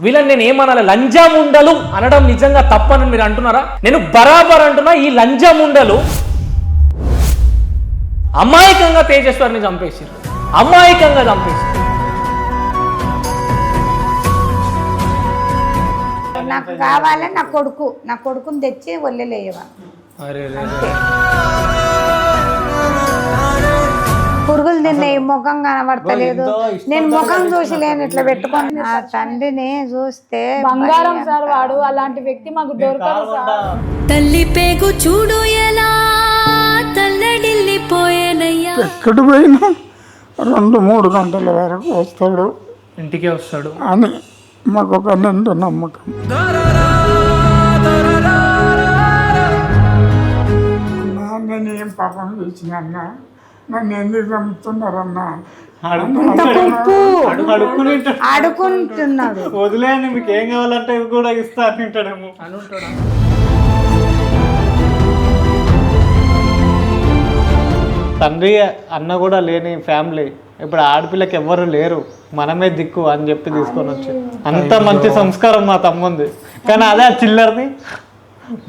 వీళ్ళని నేను ఏమనాలి, లంజముండలు అనడం నిజంగా తప్పని మీరు అంటున్నారా? నేను బరాబర్ అంటున్నా. ఈ లంజముండలు అమాయకంగా తేజేశ్వరిని చంపేసారు, అమాయకంగా చంపేసారు. నాకు కావాలి నా కొడుకుని తెచ్చి ఒళ్ళలేయవా. పురుగులు తిన్నాయి, ముఖం కనబడతలేదు. నేను ముఖం చూసి లేని ఇట్లా పెట్టుకొని ఆ తండ్రిని చూస్తే బంగారం సార్ వాడు. అలాంటి వ్యక్తి మాకు దొరకదు సార్. తల్లి పేగు చూడు ఎలా తల్లడిల్లిపోయేనయ్యా. ఎక్కడ పోయినా 2-3 గంటల వరకు వస్తాడు, ఇంటికే వస్తాడు అని మాకు ఒక నిండు నమ్మకం. నేను ఏం పాపం చేసిన అన్నా, నన్ను ఎందుకు చంపుతున్నారన్నా? ఆడుకుంటున్నాడు. వదిలేయండి, మీకు ఏం కావాలంటే ఇది కూడా ఇస్తా అంటాడేమో అని ఉంటాడా? తండ్రి అన్న కూడా లేని ఫ్యామిలీ, ఇప్పుడు ఆడపిల్లకి ఎవ్వరు లేరు, మనమే దిక్కు అని చెప్పి తీసుకొని వచ్చి అంత మంచి సంస్కారం మా తమ్ముంది. కానీ అదే ఆ చిల్లర్ని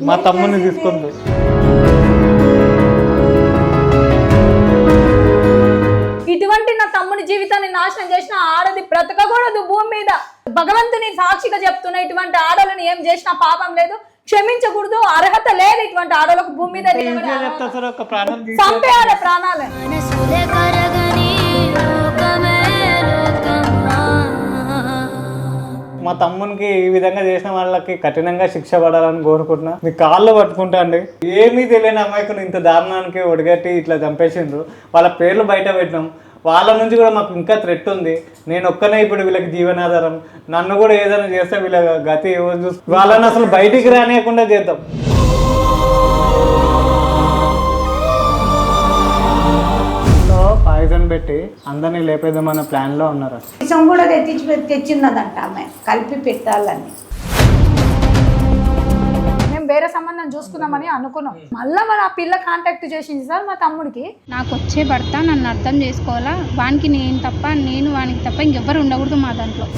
మా తమ్ముని తీసుకుంది. ఇటువంటి నా తమ్ముని జీవితాన్ని నాశనం చేసిన ఆడది బ్రతకకూడదు భూమి మీద. భగవంతుని సాక్షిగా చెప్తున్నా, ఇటువంటి ఆడలను ఏం చేసినా పాపం లేదు, క్షమించకూడదు, అర్హత లేదు ఇటువంటి ఆడలకు భూమి మీద. చంపేయాలి ప్రాణాలు. మా తమ్మునికి ఈ విధంగా చేసిన వాళ్ళకి కఠినంగా శిక్ష పడాలని కోరుకుంటున్నా. మీ కాళ్ళు పట్టుకుంటా అండి. ఏమీ తెలియని అమాయకుని ఇంత దారుణానికి ఒడిగట్టి ఇట్లా చంపేసిండ్రు. వాళ్ళ పేర్లు బయట పెట్టినాం. వాళ్ళ నుంచి కూడా మాకు ఇంకా థ్రెట్ ఉంది. నేను ఒక్కనే ఇప్పుడు వీళ్ళకి జీవనాధారం. నన్ను కూడా ఏదైనా చేస్తే వీళ్ళ గతి వాళ్ళని అసలు బయటికి రానియకుండా చేద్దాం. పాయిజన్ పెట్టి అందరినీ లేపేద్దామన్న ప్లాన్లో ఉన్నారు. విషం కూడా తెచ్చిన్నదంట ఆమె, కలిపి పెట్టాలని. మేము వేరే సంబంధం చూసుకుందామని అనుకున్నాం. మళ్ళీ మన ఆ పిల్ల కాంటాక్ట్ చేసింది సార్ మా తమ్ముడికి. నాకు వచ్చే భర్త నన్ను అర్థం చేసుకోవాలా, వానికి నేను తప్ప, నేను వానికి తప్ప ఇంకెవ్వరు ఉండకూడదు మా దాంట్లో.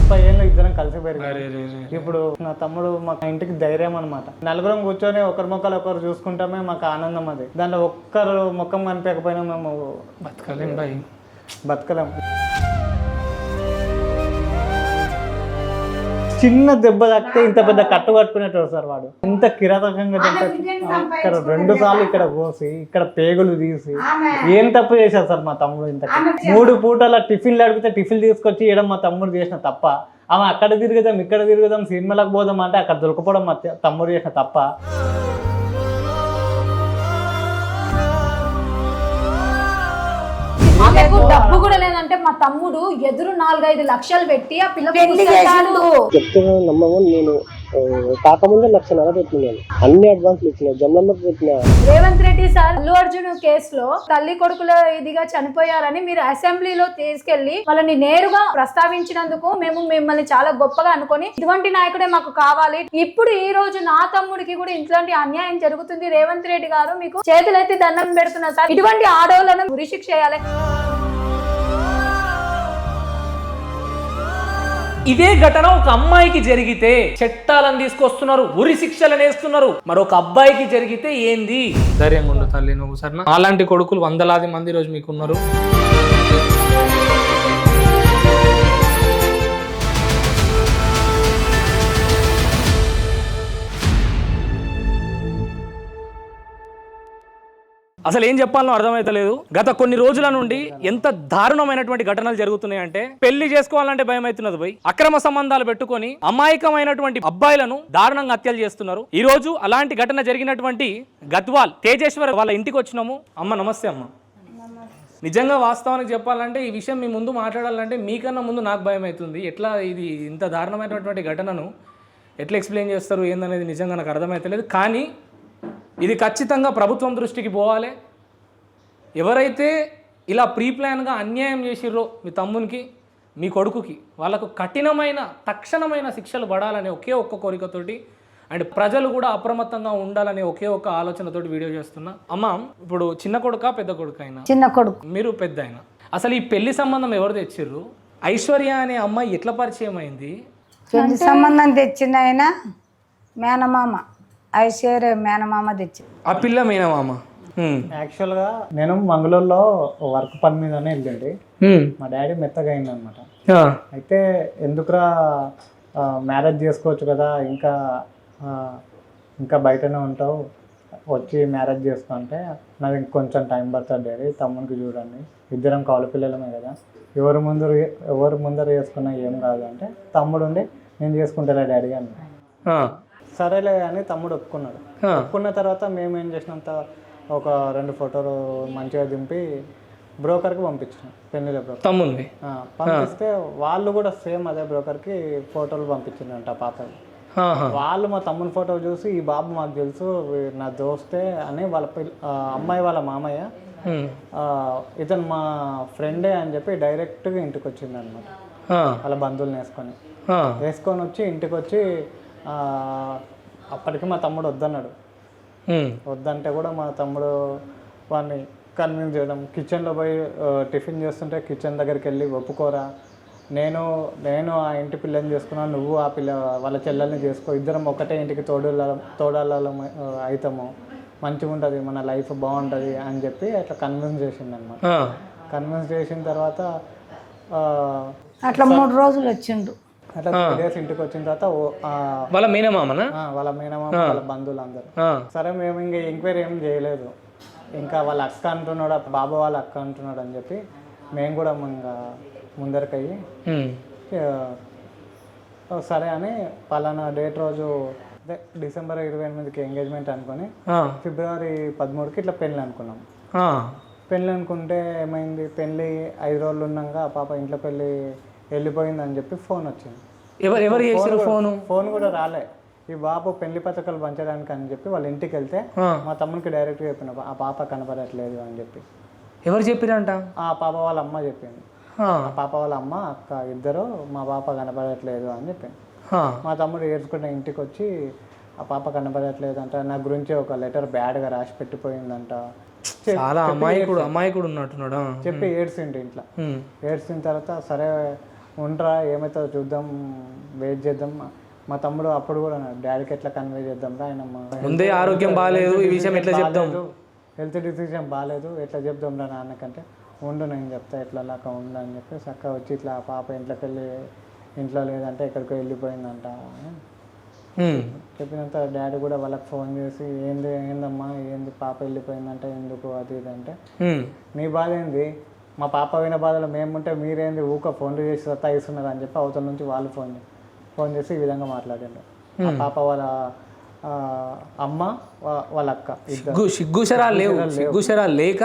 30 ఏళ్ళు ఇద్దరం కలిసి పెరిగారు. ఇప్పుడు నా తమ్ముడు మా ఇంటికి ధైర్యం అనమాట. నలుగురం కూర్చొని ఒకరి మొక్కలు ఒకరు చూసుకుంటామే మాకు ఆనందం. అది దాంట్లో ఒక్కరు ముఖం కనిపించకపోయినా మేము బతకలేము. చిన్న దెబ్బ తాకితే ఇంత పెద్ద కట్టు కట్టుకునేటాడు సార్ వాడు. ఇంత కిరాతకంగా ఇక్కడ 2 సార్లు ఇక్కడ కోసి ఇక్కడ పేగులు తీసి ఏం తప్పు చేశారు సార్ మా తమ్ముడు? ఇంత 3 పూటల టిఫిన్లు అడిగితే టిఫిన్ తీసుకొచ్చి ఇవ్వడం మా తమ్ముడు చేసిన తప్ప. ఆమె అక్కడ తిరుగుదాం ఇక్కడ తిరుగుదాం సినిమాలకు పోదాం అంటే అక్కడ దొరకపోవడం మా తమ్ముడు చేసిన తప్ప. ఆమెకు డబ్బు కూడా లేదంటే మా తమ్ముడు ఎదురు 4-5 లక్షలు పెట్టి ఆ పిల్ల చెప్తున్నా నమ్మకం. నేను కాకముందే 1,00,000 పెట్టినాను, అన్ని అడ్వాన్స్లు ఇచ్చిన, జమ్లమ్మకి పెట్టిన. రేవంత్ రెడ్డి సార్ అల్లు అర్జున్ కేసులో తల్లి కొడుకుల ఇదిగా చనిపోయారని మీరు అసెంబ్లీలో తీసుకెళ్లి వాళ్ళని నేరుగా ప్రస్తావించినందుకు మేము మిమ్మల్ని చాలా గొప్పగా అనుకొని ఇటువంటి నాయకుడే మాకు కావాలి. ఇప్పుడు ఈ రోజు నా తమ్ముడికి కూడా ఇట్లాంటి అన్యాయం జరుగుతుంది. రేవంత్ రెడ్డి గారు మీకు చేతులెత్తి దండం పెడుతున్నారు సార్. ఇటువంటి ఆడవాళ్ళను ఉరిశిక్ష చేయాలి. ఇదే ఘటన ఒక అమ్మాయికి జరిగితే చట్టాలను తీసుకొస్తున్నారు, ఉరి శిక్షలను వేస్తున్నారు. మరొక అబ్బాయికి జరిగితే ఏంది? ధైర్యంగా ఉండు తల్లి నువ్వు. సరే, అలాంటి కొడుకులు 100,000 మంది రోజు మీకున్నారు. అసలు ఏం చెప్పాలో అర్థమైతలేదు. గత కొన్ని రోజుల నుండి ఎంత దారుణమైనటువంటి ఘటనలు జరుగుతున్నాయంటే, పెళ్లి చేసుకోవాలంటే భయం అవుతున్నది. పోయి అక్రమ సంబంధాలు పెట్టుకొని అమాయకమైనటువంటి అబ్బాయిలను దారుణంగా హత్యలు చేస్తున్నారు. ఈ రోజు అలాంటి ఘటన జరిగినటువంటి గద్వాల్ తేజేశ్వర్ వాళ్ళ ఇంటికి వచ్చినాము. అమ్మ నమస్తే. అమ్మ నిజంగా వాస్తవానికి చెప్పాలంటే ఈ విషయం మీ ముందు మాట్లాడాలంటే మీకన్నా ముందు నాకు భయం అవుతుంది. ఎట్లా ఇది ఇంత దారుణమైనటువంటి ఘటనను ఎట్లా ఎక్స్ప్లెయిన్ చేస్తారు ఏందనేది నిజంగా నాకు అర్థమవుతలేదు. కానీ ఇది ఖచ్చితంగా ప్రభుత్వం దృష్టికి పోవాలి. ఎవరైతే ఇలా ప్రీ ప్లాన్గా అన్యాయం చేసిర్రో మీ తమ్మునికి మీ కొడుకుకి, వాళ్ళకు కఠినమైన తక్షణమైన శిక్షలు పడాలనే ఒకే ఒక్క కోరికతోటి అండ్ ప్రజలు కూడా అప్రమత్తంగా ఉండాలనే ఒకే ఒక్క ఆలోచనతోటి వీడియో చేస్తున్నా. అమ్మ, ఇప్పుడు చిన్న కొడుకా పెద్ద కొడుకు అయినా? చిన్న కొడుకు. మీరు పెద్ద అయినా. అసలు ఈ పెళ్లి సంబంధం ఎవరు తెచ్చిర్రు? ఐశ్వర్య అనే అమ్మాయి ఎట్లా పరిచయం అయింది? పెళ్లి సంబంధం తెచ్చింది ఆయన మేనమామ ఐశ్వర్య మేనమామ తెచ్చింది. ఆ పిల్ల మేనమామ. యాక్చువల్గా నేను మంగళూరులో వర్క్ పని మీదనే వెళ్ళండి. మా డాడీ మెత్తగా అయిందనమాట. అయితే ఎందుకురా మ్యారేజ్ చేసుకోవచ్చు కదా, ఇంకా బయటనే ఉంటావు, వచ్చి మ్యారేజ్ చేసుకో అంటే, నాకు ఇంకొంచెం టైం పడుతుంది డాడీ, తమ్మునికి చూడండి, ఇద్దరం కాలు పిల్లలమే కదా, ఎవరు ముందర చేసుకున్నా ఏం కాదు అంటే, తమ్ముడు ఉండి నేను చేసుకుంటారా డాడీ అన్న. సరేలే అని తమ్ముడు ఒప్పుకున్నాడు. ఒప్పుకున్న తర్వాత మేము ఏం చేసినంత ఒక 2 ఫోటోలు మంచిగా దింపి బ్రోకర్కి పంపించాం, పెళ్ళిళ్ళ బ్రోకర్ తమ్ముంది. పంపిస్తే వాళ్ళు కూడా సేమ్ అదే బ్రోకర్కి ఫోటోలు పంపించిందంట పాపకి. వాళ్ళు మా తమ్ముని ఫోటో చూసి ఈ బాబు మాకు తెలుసు, నా దోస్తే అని వాళ్ళ అమ్మాయి వాళ్ళ మామయ్య ఇతను మా ఫ్రెండే అని చెప్పి డైరెక్ట్గా ఇంటికి వచ్చింది అనమాట. వాళ్ళ బంధువులను వేసుకొని వచ్చి ఇంటికి వచ్చి అప్పటికి మా తమ్ముడు వద్దన్నాడు. వద్దంటే కూడా మా తమ్ముడు వాడిని కన్విన్స్ చేయడం, కిచెన్లో పోయి టిఫిన్ చేస్తుంటే కిచెన్ దగ్గరికి వెళ్ళి ఒప్పుకోరా, నేను ఆ ఇంటి పిల్లని చేసుకున్నాను, నువ్వు ఆ పిల్ల వాళ్ళ చెల్లెల్ని చేసుకో, ఇద్దరం ఒకటే ఇంటికి తోడాళ్ళం అవుతాము, మంచిగా ఉంటుంది, మన లైఫ్ బాగుంటుంది అని చెప్పి అట్లా కన్విన్స్ చేసింది అనమాట. కన్విన్స్ చేసిన తర్వాత అట్లా 3 రోజులు వచ్చిండు. అట్లా 3 days ఇంటికి వచ్చిన తర్వాత వాళ్ళ మేనమామనా? వాళ్ళ మేనమామ వాళ్ళ బంధువులు అందరూ. సరే మేము ఇంకా ఎంక్వైరీ ఏం చేయలేదు, ఇంకా వాళ్ళ అక్క అంటున్నాడు, బాబా వాళ్ళ అక్క అంటున్నాడు అని చెప్పి మేము కూడా ఇంకా ముందరికయ్యి సరే అని పలానా డేట్ రోజు డిసెంబర్ 28కి ఎంగేజ్మెంట్ అనుకుని ఫిబ్రవరి 13కి ఇట్లా పెళ్ళి అనుకున్నాం. పెళ్ళి అనుకుంటే ఏమైంది, పెళ్ళి 5 రోజులు ఉన్నాక ఆ పాప ఇంట్లో పెళ్ళి వెళ్ళిపోయింది అని చెప్పి ఫోన్ వచ్చింది. ఎవరు చేశారు ఫోన్ కూడా రాలే. ఈ బాబు పెళ్లి పథకాలు పంచడానికి అని చెప్పి వాళ్ళ ఇంటికి వెళ్తే మా తమ్మునికి డైరెక్ట్గా చెప్పిన ఆ పాప కనపడట్లేదు అని చెప్పి. ఎవరు చెప్పిరంట? ఆ పాప వాళ్ళ అమ్మ చెప్పింది. ఆ పాప వాళ్ళ అమ్మ అక్క ఇద్దరు మా పాప కనపడట్లేదు అని చెప్పింది. మా తమ్ముడు ఏడ్చుకుంటే ఇంటికి వచ్చి ఆ పాప కనపడట్లేదు అంట, నా గురించి ఒక లెటర్ బ్యాడ్గా రాసి పెట్టిపోయిందంట, చాలా అమాయకుడు ఉన్నట్టున్నాడు చెప్పి ఏడ్చిండు ఇంట్లో. ఏడ్చిన తర్వాత సరే ఉండరా ఏమవుతుందో చూద్దాం, వెయిట్ చేద్దాం. మా తమ్ముడు అప్పుడు కూడా డాడీకి ఎట్లా కన్వే చేద్దాం రా, ఆయన ముందే ఆరోగ్యం బాగాలేదు, ఈ విషయం ఎట్లా చెప్తాం, హెల్త్ డిసిజన్ బాగాలేదు, ఎట్లా చెప్దాం రా నాన్నకంటే, ఉండు నేను చెప్తా ఎట్లా లాగా ఉండు అని చెప్పి చక్కగా వచ్చి ఇట్లా పాప ఇంట్లోకి వెళ్ళి ఇంట్లో లేదంటే ఎక్కడికో వెళ్ళిపోయిందంట చెప్పినంత డాడీ కూడా వాళ్ళకి ఫోన్ చేసి ఏందమ్మా ఏంది పాప వెళ్ళిపోయిందంటే ఎందుకు అది ఇది అంటే, నీ బాధ ఏంది, మా పాప విన బాధలో మేముంటే మీరేంది ఊక ఫోన్లు చేసి సత్తాయిస్తున్నారు అని చెప్పి అవతల నుంచి వాళ్ళు ఫోన్ చేసి ఈ విధంగా మాట్లాడారు. ఆ పాప వాళ్ళ అమ్మ వాళ్ళ అక్క సిగ్గుశరాలు లేక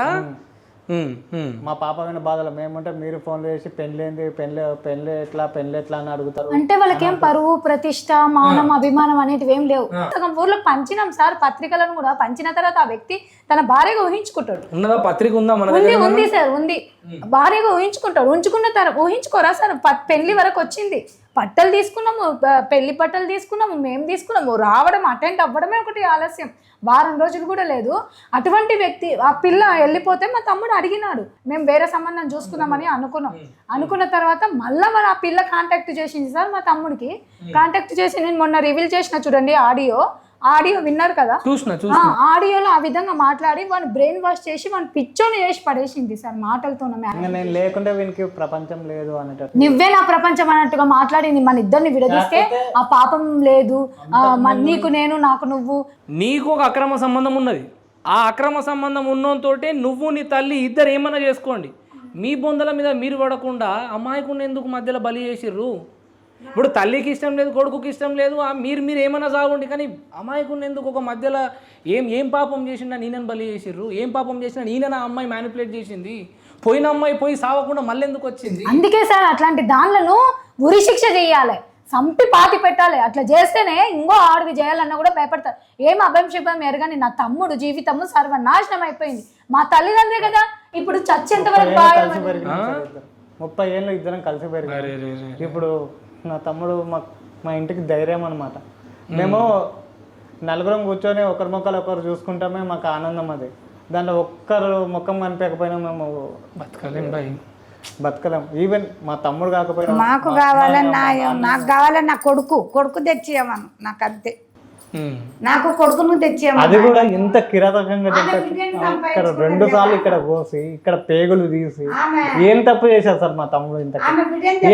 మా పాప విన బాధలో మేముంటే మీరు ఫోన్లు చేసి పెళ్ళి ఎట్లా అని అడుగుతారు. అంటే వాళ్ళకేం పరువు ప్రతిష్ట మానం అభిమానం అనేటివి ఏం లేవు. సగం ఊర్లో పంచినాం సార్, పత్రికలను కూడా పంచిన తర్వాత ఆ వ్యక్తి తన భార్యగా ఊహించుకుంటాడు. ఉన్నదా పత్రిక ఉందా? ఉంది సార్, ఉంది. భార్యగా ఊహించుకుంటాడు. ఉంచుకున్న తర్వాత ఊహించుకోరా సార్, పెళ్లి వరకు వచ్చింది, బట్టలు తీసుకున్నాము, పెళ్లి బట్టలు తీసుకున్నాము, మేము తీసుకున్నాము, రావడం అటెండ్ అవ్వడమే ఒకటి ఆలస్యం, వారం రోజులు కూడా లేదు. అటువంటి వ్యక్తి ఆ పిల్ల వెళ్ళిపోతే మా తమ్ముడు అడిగినాడు, మేము వేరే సంబంధం చూసుకుందామని అనుకున్న తర్వాత మళ్ళీ మరి ఆ పిల్ల కాంటాక్ట్ చేసింది సార్ మా తమ్ముడికి. కాంటాక్ట్ చేసి నేను మొన్న రివీల్ చేసిన చూడండి ఆడియో విన్నారు కదా, ఆడియోలో ఆ విధంగా మాట్లాడి వాడిని బ్రెయిన్ వాష్ చేసి వాడిని పిచ్చోని చేసి పడేసింది సార్ మాటలతో. నేను లేకుంటే వీనికి ప్రపంచం లేదు అనేటట్టు, నువ్వే నా ప్రపంచం అన్నట్టుగా మాట్లాడింది. మన ఇద్దరిని విడదీస్తే ఆ పాపం లేదు, నీకు నేను నాకు నువ్వు, నీకు ఒక అక్రమ సంబంధం ఉన్నది, ఆ అక్రమ సంబంధం ఉన్నతోటే నువ్వు నీ తల్లి ఇద్దరు ఏమన్నా చేసుకోండి, మీ బొందల మీద మీరు పడకుండా అమాయకుని ఎందుకు మధ్యలో బలి చేసిర్రు? ఇప్పుడు తల్లికి ఇష్టం లేదు, కొడుకుకి ఇష్టం లేదు, మీరు ఏమన్నా సాగుండి, కానీ అమాయకుని ఎందుకు ఒక మధ్యలో ఏం పాపం చేసిండా నేనని బలి చేసిర్రు? ఏం పాపం చేసినా నేనని ఆ అమ్మాయి మ్యానిపులేట్ చేసింది, పోయిన అమ్మాయి పోయి సావకుండా మళ్ళీ ఎందుకు వచ్చింది? అందుకే సార్ అట్లాంటి దానిలను ఉరి శిక్ష చేయాలి, సంపి పాతి పెట్టాలి. అట్లా చేస్తేనే ఇంకో ఆడికి చేయాలన్నా కూడా భయపడతారు. ఏం అభంశిభం ఎరగని నా తమ్ముడు జీవితము సర్వనాశనం అయిపోయింది. మా తల్లిదండ్రులే కదా ఇప్పుడు చచ్చేంత వరకు 30 ఏళ్ళు ఇద్దరం కలిసి పెరిగారు. ఇప్పుడు నా తమ్ముడు మా ఇంటికి ధైర్యం అనమాట. మేము నలుగురం కూర్చొని ఒకరి ముఖాలు ఒకరు చూసుకుంటామే మాకు ఆనందం. అది దాంట్లో ఒక్కరు ముఖం కనిపించకపోయినా మేము బతకలేం బాయ్. బతకలేం. ఈవెన్ మా తమ్ముడు కాకపోయినా మాకు కావాలని నాకు కావాలని నా కొడుకు తెచ్చియమను, నాకు అంతే. నాకు కొడుకును తెచ్చియమను. అది కూడా ఎంత కిరాతకంగా చెప్పారు. ఇక్కడ 2 సార్లు ఇక్కడ కోసి ఇక్కడ పేగులు తీసి ఏం తప్పు చేశారు సార్ మా తమ్ముడు? ఇంత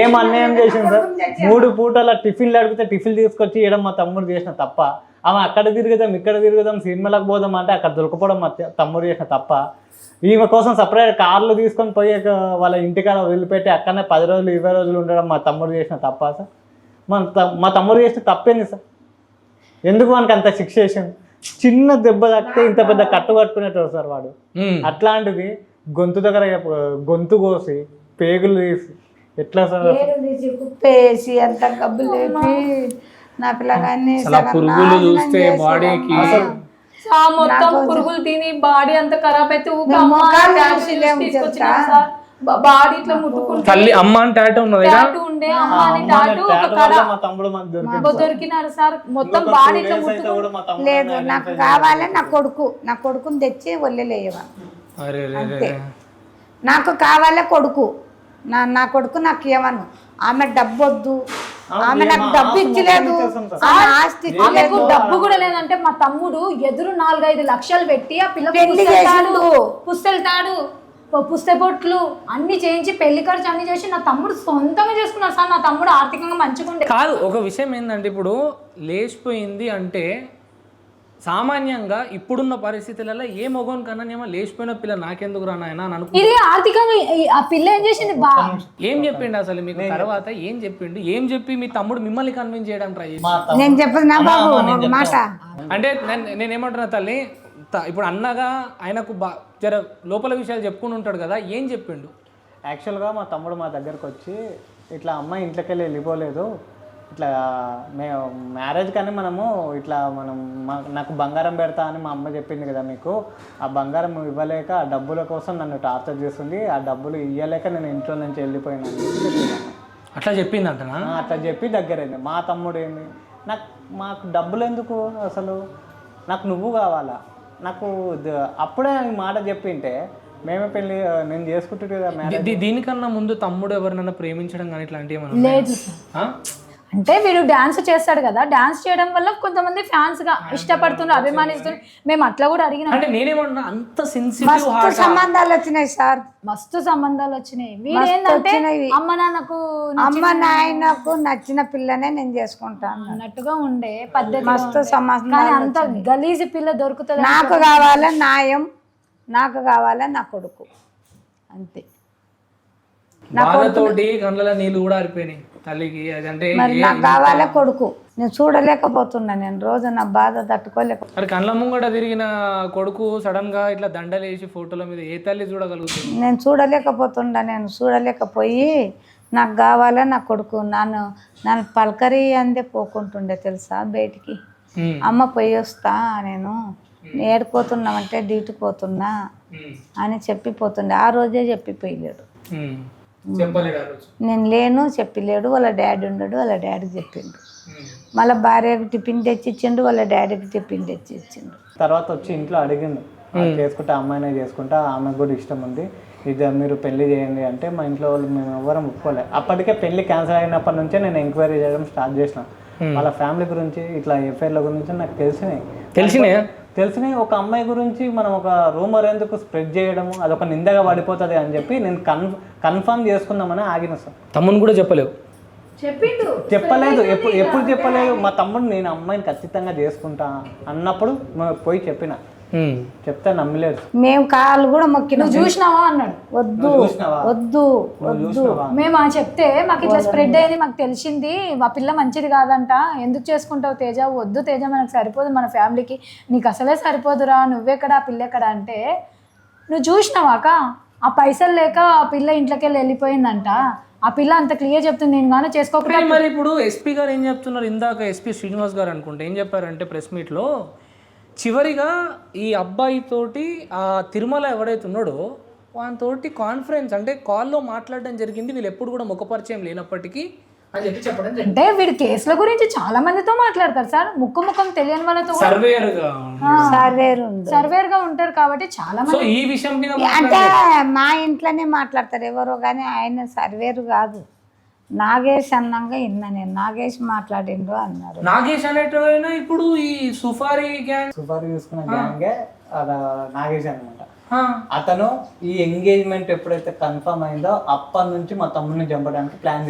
ఏం అన్యాయం చేసింది సార్? 3 పూటల టిఫిన్లు అడిగితే టిఫిన్ తీసుకొచ్చి ఇవ్వడం మా తమ్ముడు చేసిన తప్ప. ఆమె అక్కడ తిరుగుదాం ఇక్కడ తిరుగుదాం సినిమాలకు పోదాం అంటే అక్కడ దొరకపోవడం మా తమ్ముడు చేసిన తప్ప. ఈమె కోసం సపరేట్ కార్లు తీసుకొని పోయి వాళ్ళ ఇంటికాడ వదిలిపెట్టి అక్కడనే 10 రోజులు 20 రోజులు ఉండడం మా తమ్ముడు చేసిన తప్ప సార్? మా తమ్ముడు చేసిన తప్పేంది సార్? ఎందుకు మనకి అంత శిక్ష చేసింది? చిన్న దెబ్బ తాకితే ఇంత పెద్ద కట్టు కట్టుకునేటోడు సార్ వాడు. అట్లాంటిది గొంతు దగ్గర గొంతు కోసి పేగులు తీసి ఎట్లా సార్? కుప్పేసి అంత గబ్బు లేపి నా పిల్లగాన్ని పురుగులు చూస్తే బాడీకి మొత్తం పురుగులు తిని బాడీ అంతా ఖరాబ్ అయితే బాడీ ఇట్లా ముట్టుకుంటే తల్లి అమ్మ అని టాటూ ఉన్నది ఉండే అమ్మ అని టాటూ మా తమ్ముడు దొరికినారు సార్. మొత్తం బాడీ ఇట్లా ముట్టుకుంటే లేదు. నాకు కావాలని నా కొడుకుని తెచ్చి వదిలేయవా అంతే. నాకు కావాలే కొడుకు, నా కొడుకు నాకు ఇవ్వను. ఆమె డబ్బు వద్దు, ఆమె నాకు డబ్బు ఇచ్చలేదు, ఆమె ఆస్తి ఆమెకు డబ్బు కూడా లేదంటే మా తమ్ముడు ఎదురు 4-5 లక్షలు పెట్టి ఆ పిల్ల పుస్తెళ్తాడు పుస్తబొట్లు అన్ని చేయించి పెళ్లి ఖర్చు అన్ని చేసి నా తమ్ముడు సొంతంగా చేసుకున్నాడు సార్. నా తమ్ముడు ఆర్థికంగా మంచిగా ఉండే కాదు. ఒక విషయం ఏంటంటే ఇప్పుడు లేచిపోయింది అంటే సామాన్యంగా ఇప్పుడున్న పరిస్థితులలో ఏ మగోని కన్నా లేచిపోయిన పిల్ల నాకెందుకు రా నాయన అని అనుకో. ఇది ఆర్థికంగా ఆ పిల్ల ఏం చేసింది ఏం చెప్పిండు అసలు మీకు? తర్వాత ఏం చెప్పిండు? ఏం చెప్పి మీ తమ్ముడు మిమ్మల్ని కన్విన్స్ చేయడం ట్రై చేసి? నేను చెప్పదు నా బాబు ఒక మాట అంటే నేనేమంటున్నా తల్లి, ఇప్పుడు అన్నగా ఆయనకు జర లోపల విషయాలు చెప్పుకుని ఉంటాడు కదా, ఏం చెప్పిండు? యాక్చువల్గా మా తమ్ముడు మా దగ్గరకు వచ్చి ఇట్లా అమ్మాయి ఇంట్లోకి వెళ్ళిపోలేదు, ఇట్లా మ్యారేజ్ కానీ మనము ఇట్లా నాకు బంగారం పెడతా అని మా అమ్మ చెప్పింది కదా మీకు, ఆ బంగారం ఇవ్వలేక ఆ డబ్బుల కోసం నన్ను టార్చర్ చేస్తుంది, ఆ డబ్బులు ఇవ్వలేక నేను ఇంట్లో నుంచి వెళ్ళిపోయినాను అట్లా చెప్పిందంటనా? అట్లా చెప్పి దగ్గరైంది. మా తమ్ముడు ఏంది, మాకు డబ్బులు ఎందుకు అసలు, నాకు నువ్వు కావాలా, నాకు అప్పుడే ఈ మాట చెప్పింటే మేమే పెళ్ళి నేను చేసుకుంటుంది కదా. దీనికన్నా ముందు తమ్ముడు ఎవరినైనా ప్రేమించడం కానీ ఇట్లాంటివి ఏమన్నా లేదు అంటే వీడు డాన్స్ చేస్తాడు కదా, డాన్స్ చేయడం వల్ల కొంతమంది ఫ్యాన్స్ గా ఇష్టపడుతున్నారు, అభిమానిస్తున్నారు. మేము అట్లా కూడా అడిగినాం. అంటే నేనేమన్నా అంత సెన్సిటివ్ సంబంధాలు వచ్చినాయి సార్, మస్తు సంబంధాలు వచ్చినాయి. వీడేంటంటే అమ్మ నాయనకు నచ్చిన పిల్లనే నేను చేసుకుంటాను అన్నట్టుగా ఉండే పద్ధతి. మస్తు సంబంధాలు. అంత గలీజు పిల్ల దొరుకుతుంది. నాకు కావాలా న్యాయం, నాకు కావాలా నా కొడుకు అంతే. బాధతోటి కళ్ళ నీళ్ళు కూడా ఆరిపోయినాయి తల్లికి. అదంటే మరి నాకు కావాలా కొడుకు, నేను చూడలేకపోతున్నా, నేను రోజు నా బాధ తట్టుకోలేక. మరి కళ్ళ ముంగట తిరిగిన కొడుకు సడన్ గా ఇట్లా దండలేసి ఫోటోల మీద ఏ తల్లి చూడగలుగుతుంది? నేను చూడలేకపోయి నాకు కావాలా నా కొడుకు. నన్ను పలకరి అందే పోకుంటుండే తెలుసా బయటికి. అమ్మ పోయి వస్తా, నేను ఏడిపోతున్నామంటే డ్యూటీకి పోతున్నా అని చెప్పిపోతుండే. ఆ రోజే చెప్పిపోయలేడు, నేను లేను చెప్పలేడు. వాళ్ళ డాడీ ఉండడు, వాళ్ళ డాడీకి చెప్పిండు. మళ్ళీ భార్యకు టిఫిన్ తెచ్చి ఇచ్చిండు, వాళ్ళ డాడీకి టిఫిన్ తెచ్చి ఇచ్చిండు. తర్వాత వచ్చి ఇంట్లో అడిగిండు, చేసుకుంటే అమ్మాయినే చేసుకుంటా, ఆమెకు కూడా ఇష్టం ఉంది, ఇది మీరు పెళ్లి చేయండి అంటే మా ఇంట్లో వాళ్ళు మేము ఎవరం ఒప్పుకోలేదు. అప్పటికే పెళ్లి క్యాన్సిల్ అయినప్పటి నుంచే నేను ఎంక్వైరీ చేయడం స్టార్ట్ చేసిన. వాళ్ళ ఫ్యామిలీ గురించి ఇట్లా ఎఫ్ఐఆర్ల గురించి నాకు తెలిసినాయి. ఒక అమ్మాయి గురించి మనం ఒక రూమర్ ఎందుకు స్ప్రెడ్ చేయడము, అదొక నిందగా పడిపోతుంది అని చెప్పి నేను కన్ఫర్మ్ చేసుకుందామని ఆగిన సార్. తమ్ముని కూడా చెప్పలేదు? చెప్పలేదు, ఎప్పుడు చెప్పలేదు. మా తమ్ముడు నేను అమ్మాయిని ఖచ్చితంగా చేసుకుంటా అన్నప్పుడు పోయి చెప్పిన, చెప్తే నమ్మలేదు. మేము కాళ్ళు కూడా మొక్కిన. చూసినావా అన్నాడు, వద్దు వద్దు వద్దు. మేము చెప్తే మాకు ఇట్లా స్ప్రెడ్ అయింది, మాకు తెలిసింది, మా పిల్ల మంచిది కాదంట, ఎందుకు చేసుకుంటావు తేజ, వద్దు తేజ, మనకు సరిపోదు, మన ఫ్యామిలీకి నీకు అసలే సరిపోదురా, నువ్వెక్కడ ఆ పిల్ల ఎక్కడ అంటే, నువ్వు చూసినావాక ఆ పైసలు లేక ఆ పిల్ల ఇంట్లోకి వెళ్ళిపోయిందంట. ఆ పిల్ల అంత క్లియర్ చెప్తుంది, నేను కానీ చేసుకోకుండా. మరి ఇప్పుడు ఎస్పీ గారు ఏం చెప్తున్నారు? ఇందాక ఎస్పీ శ్రీనివాస్ గారు అనుకుంటే ఏం చెప్పారంటే ప్రెస్ మీట్లో, చివరిగా ఈ అబ్బాయితోటి ఆ తిరుమల ఎవడైతే ఉన్నాడో వానితోటి కాన్ఫరెన్స్ అంటే కాల్లో మాట్లాడడం జరిగింది. వీళ్ళు ఎప్పుడు కూడా ముఖపరిచయం లేనప్పటికీ అని చెప్పి చెప్పడం జరిగింది. అంటే వీడి కేసుల గురించి చాలా మందితో మాట్లాడతారు సార్, ముఖం తెలియని వాళ్ళతో కూడా సర్వేర్ గా ఉంటారు కాబట్టి చాలా సో మంది ఈ విషయం మీద అంటే మా ఇంట్లోనే మాట్లాడతారు ఎవరో కానీ ఆయన సర్వేరు కాదు, నాగేష్ అన్నాక విన్నా నేను, నాగేష్ మాట్లాడిండ్రు అన్నారు. నాగేష్ అనేటైనా ఇప్పుడు ఈ సుఫారీ గ్యాంగ్ చూసుకున్న గ్యాంగే నాగేష్ అనమాట. అతను ఈ ఎంగేజ్మెంట్ ఎప్పుడైతే కన్ఫర్మ్ అయిందో అప్పటి నుంచి మా తమ్ముడిని చంపడానికి ప్లాన్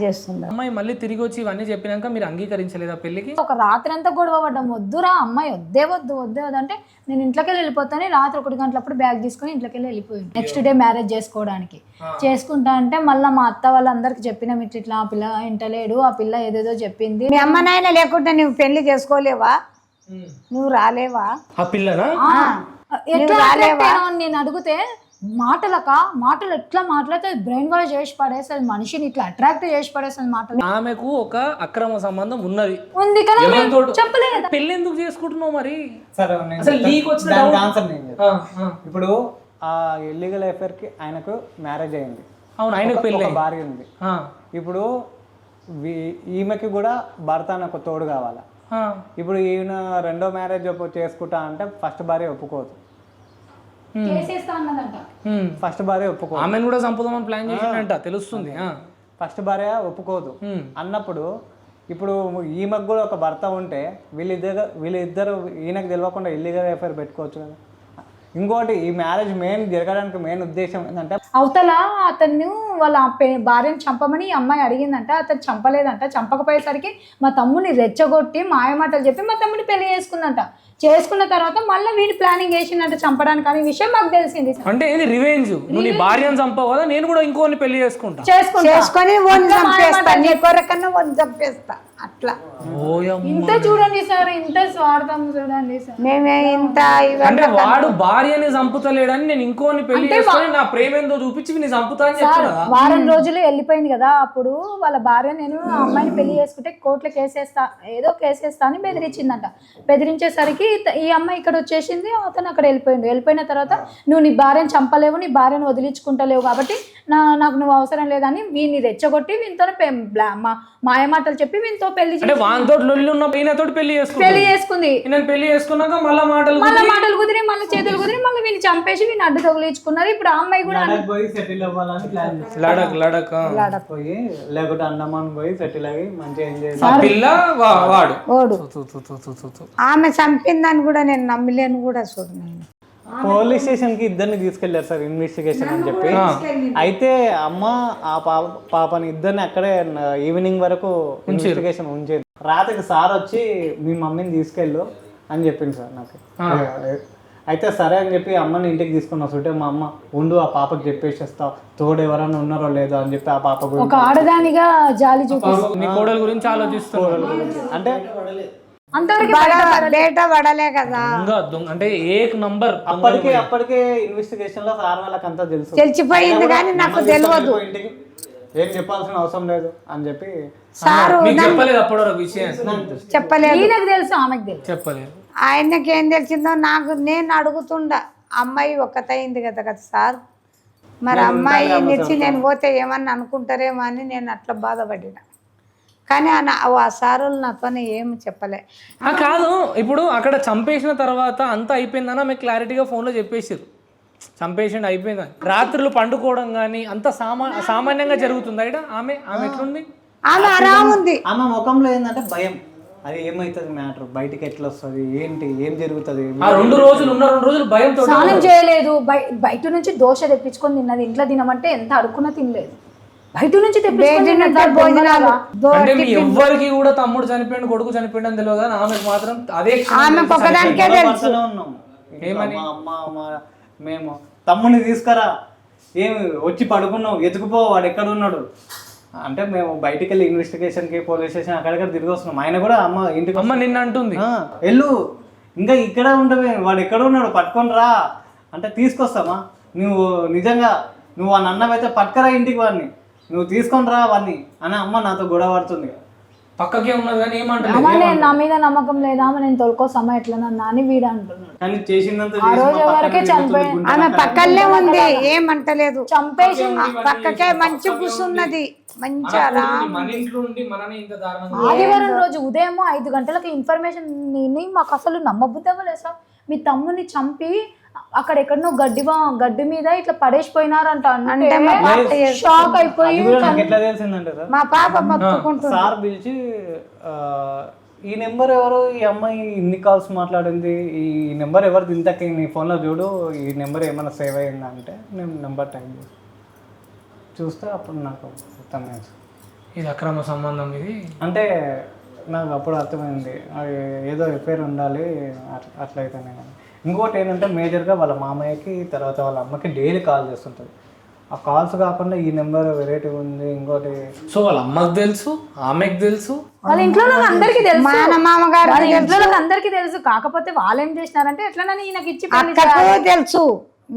చేస్తున్నారు. అమ్మాయి మళ్ళీ తిరిగి వచ్చి ఇవన్నీ చెప్పినాక మీరు అంగీకరించలేదా పెళ్లికి? ఒక రాత్రి అంతా గొడవ పడ్డాం, వద్దురా అమ్మాయి వద్దే వద్దు అంటే నేను ఇంట్లోకి వెళ్ళిపోతాను. రాత్రి 1 గంటలప్పుడు బ్యాగ్ తీసుకుని ఇంట్లోకి వెళ్ళిపోయింది. నెక్స్ట్ డే మ్యారేజ్ చేసుకోవడానికి చేసుకుంటా అంటే మళ్ళీ మా అత్త వాళ్ళందరికి చెప్పినాం ఇట్లా ఆ పిల్ల ఇంటలేడు, ఆ పిల్ల ఏదేదో చెప్పింది. మీ అమ్మ నాయన లేకుంటే నువ్వు పెళ్లి చేసుకోలేవా, నువ్వు రాలేవా? ఆ పిల్లనా ఎట్లా నేను అడిగితే మాటలు ఎట్లా మాట్లాడితే బ్రెయిన్ వాష్ చేసి పడేస్తుంది, మనిషిని ఇట్లా అట్రాక్ట్ చేసి పడేస్తుంది మాటలు. ఆమెకు ఒక అక్రమ సంబంధం ఉంది కదా, చెప్పలేదు. పెళ్లి ఎందుకు చేసుకుంటున్నావు మరి? సరే అసలు నీకు వచ్చిన ఆన్సర్ నేను చెప్తాను. ఇప్పుడు ఆ ఇల్లీగల్ అఫేర్ కి ఆయనకు మ్యారేజ్ అయింది. అవును, ఆయనకు పెళ్లి భార్య ఉంది. ఇప్పుడు ఈమెకి కూడా భర్త అని ఒక తోడు కావాలా. ఇప్పుడు ఈయన రెండో మ్యారేజ్ చేసుకుంటా అంటే ఫస్ట్ భార్య ఒప్పుకోదు. ఫస్ట్ భార్య ఒప్పుకోదు. ఆమెను కూడా చంపుదామని ప్లాన్ చేసిందంట తెలుస్తుంది. ఫస్ట్ భార్య ఒప్పుకోదు అన్నప్పుడు ఇప్పుడు ఈమెకు కూడా ఒక భర్త ఉంటే వీళ్ళిద్దరు ఈయనకు తెలియకుండా ఇల్లీగల్ అఫైర్ పెట్టుకోవచ్చు కదా. ఇంకోటి ఈ మ్యారేజ్ జరగడానికి మెయిన్ ఉద్దేశం ఏంటంటే అవతల అతను వాళ్ళ భార్యను చంపమని ఈ అమ్మాయి అడిగిందంట, అతను చంపలేదంట. చంపకపోయేసరికి మా తమ్ముడిని రెచ్చగొట్టి మాయమాటలు చెప్పి మా తమ్ముడిని పెళ్లి చేసుకుందంట. చేసుకున్న తర్వాత మళ్ళీ వీడి ప్లానింగ్ చేసిందంట చంపడానికి. అనే విషయం మాకు తెలిసింది. అంటే ఇది రివెంజ్, నువ్వు నీ భార్యను చంపవు కదా, నేను కూడా ఇంకోని పెళ్లి చేసుకుంటా, చేసుకొని చంపేస్తా అట్లా. ఇంత చూడండి సార్, ఇంత స్వార్థం చూడండి సార్. మేమే ఇంత అంటే వాడు భార్యని చంపుతలేడని నేను ఇంకోని పెళ్లి చేసుకొని నా ప్రేమ ఏందో చూపించి నేను చంపుతా అని చెప్పాను. వారం రోజులు వెళ్ళిపోయింది కదా, అప్పుడు వాళ్ళ భార్య నేను ఆ అమ్మాయిని పెళ్లి చేసుకుంటే కోర్టులో కేసేస్తా అని బెదిరించిందంట. బెదిరించేసరికి ఈ అమ్మాయి ఇక్కడ వచ్చేసింది, అతను అక్కడ వెళ్ళిపోయిన తర్వాత నువ్వు నీ భార్యను చంపలేవు, నీ భార్యను వదిలించుకుంటలేవు కాబట్టి నాకు నువ్వు అవసరం లేదని వీడిని రెచ్చగొట్టి వీనితో మాయమాటలు చెప్పి వీనితో పెళ్లి చేసుకుంది. పెళ్లి చేసుకున్నాక మళ్ళీ మాటలు కుదిరి మళ్ళీ చేతులు కుదిరి మళ్ళీ వీని చంపేసి వీని అడ్డు తగిలించుకున్నారు. ఇప్పుడు ఆ అమ్మాయి కూడా సెటిల్ అవ్వాలని ప్లాన్ లడక్ పోయి లేకుంటే అండమాన్ పోయి సెటిల్ అయ్యి మంచిగా ఎంజాయ్ వాడు ఆమె చంపిందని కూడా నేను నమ్మలేను కూడా. చూడు నేను పోలీస్ స్టేషన్ కి ఇద్దరిని తీసుకెళ్లారు సార్ ఇన్వెస్టిగేషన్ అని చెప్పి. అయితే అమ్మ ఆ పాపని ఇద్దరిని అక్కడే ఈవినింగ్ వరకు ఇన్వెస్టిగేషన్ ఉంచారు. రాత్రికి సార్ వచ్చి మీ మమ్మీని తీసుకెళ్ళు అని చెప్పింది సార్ నాకు. అయితే సరే అని చెప్పి అమ్మని ఇంటికి తీసుకుని వస్తుంటే మా అమ్మ ఉండు ఆ పాపకి చెప్పేసేస్తా, తోడు ఎవరైనా ఉన్నారో లేదో అని చెప్పి ఆ పాప ఒక ఆడదానిగా జాలి చూపిస్తుంది. నీ కోడల గురించి ఆలోచిస్తున్నారు అంటే బేట పడలే కదా. అంటే ఏక్ నంబర్ అప్పటికే ఇన్వెస్టిగేషన్ లో సార్ వాళ్ళకి అంతా తెలుసు, తెలిసిపోయింది కానీ నాకు తెలియదు. ఇంటికి ఏం చెప్పాల్సిన అవసరం లేదు అని చెప్పి సారు చెప్పలేదు. అప్పుడు విషయం చెప్పలేదు, ఈయనకు తెలుసు ఆమెకు తెలుసు, చెప్పలేదు. ఆయనకి ఏం తెలిసిందో నేను అడుగుతుండా. అమ్మాయి ఒక్కతయింది కదా సార్, మరి అమ్మాయి నిచ్చి నేను పోతే ఏమన్నా అనుకుంటారేమో అని నేను అట్లా బాధపడిన. కానీ ఆ సారులు నాతోనే ఏం చెప్పలే. కాదు, ఇప్పుడు అక్కడ చంపేసిన తర్వాత అంతా అయిపోయిందని ఆమె క్లారిటీగా ఫోన్లో చెప్పేసారు, చంపేసిండు అయిపోయింది. రాత్రులు పండుకోవడం కానీ అంత సామాన్యంగా జరుగుతుంది. ఆమె ఎట్లుంది? ఆమె ఆరాం ఉంది. ఆమె ముఖంలో ఏంటంటే భయం, అది ఏమైతుంది మ్యాటర్, బయటికి ఎట్లా వస్తుంది, ఏంటి ఏం జరుగుతుంది. ఆ 2 రోజులు భయంతో స్నానం చేయలేదు, బయట నుంచి దోశ తెప్పించుకొని తిన్నది. ఇంట్లో తినమంటే ఎంత అడుక్కున్నా తినలేదు, బయట నుంచి అంటే మీ ఎవ్వరికి కూడా తమ్ముడు చనిపోయింది కొడుకు చనిపోయింది అని తెలియదు కానీ ఆమెకు మాత్రం అదే ఉన్నాం. ఏమని మేము తమ్ముడిని తీసుకురా, ఏమి వచ్చి పడుకున్నావు, ఎత్తుకుపో వాడు ఎక్కడ ఉన్నాడు అంటే మేము బయటికి వెళ్ళి ఇన్వెస్టిగేషన్ కి పోలీస్ స్టేషన్ అక్కడిక్కడ తిరిగి వస్తున్నాం. ఆయన కూడా అమ్మ ఇంటికి నిన్న అంటుంది వెళ్ళు ఇంకా ఇక్కడ ఉండవే, వాడు ఎక్కడ ఉన్నాడు పట్టుకొని రా అంటే తీసుకొస్తామా, నువ్వు నిజంగా నువ్వు వాడిని అన్నవైతే పట్టుకరా ఇంటికి, వాడిని నువ్వు తీసుకొని రా వాడిని అని అమ్మ నాతో గొడవ పడుతుంది. పక్కకే ఉన్నది కానీ ఏమంటారు అమ్మ నేను నా మీద నమ్మకం లేదా అమ్మ నేను తోలుకోసమ్మ ఎట్లనన్నా అని వీడు అంటున్నాడు. కానీ చేసిందంత ఆ రోజు వరకే చనిపోయింది. ఆమె పక్కనే ఉంది, ఏమంటలేదు. చంపేసి పక్కకే మంచి కూర్చున్నది, మంచిగా మన ఇంట్లో ఉండి మననే ఇంత దారుణంగా. ఆదివారం రోజు ఉదయం 5 గంటలకు ఇన్ఫర్మేషన్ మాకు అసలు నమ్మబుద్ధి అవ్వలేదు సార్. మీ తమ్ముని చంపి అక్కడ ఎక్కడనో గడ్డి మీద ఇట్లా పడేసిపోయినారంట అంటే షాక్ అయిపోయి ఎట్లా తెలిసిందంటే సార్, మా పాప మొత్తుకుంటుంది. సార్ పిలిచి ఈ నెంబర్ ఎవరు, ఈ అమ్మాయి ఇన్ని కాల్స్ మాట్లాడింది, ఈ నెంబర్ ఎవరిది ఇంతకి నీ ఫోన్లో చూడు, ఈ నెంబర్ ఏమైనా సేవ్ అయ్యిందా అంటే నేను నెంబర్ టైం చూస్తే అప్పుడు నాకు అర్థమైంది ఇది అక్రమ సంబంధం ఇది అంటే నాకు అప్పుడు అర్థమైంది అది ఏదో ఎఫ్ఐఆర్ ఉండాలి అట్లయితేనే. ఇంకోటి ఏంటంటే మేజర్గా వాళ్ళ మామయ్యకి తర్వాత వాళ్ళ అమ్మకి డైలీ కాల్ చేస్తుంటుంది. ఆ కాల్స్ కాకుండా ఈ నెంబర్ వెరైటీ ఉంది ఇంకోటి. సో వాళ్ళ అమ్మకి తెలుసు, ఆమెకు తెలుసు, వాళ్ళ ఇంట్లో అందరికి తెలుసు, మామగారు వాళ్ళ ఇంట్లో అందరికి తెలుసు. కాకపోతే వాళ్ళు ఏం చేసినారంటే ఎట్లనని ఈయనకి ఇచ్చి పెళ్లి అక్కకు తెలుసు,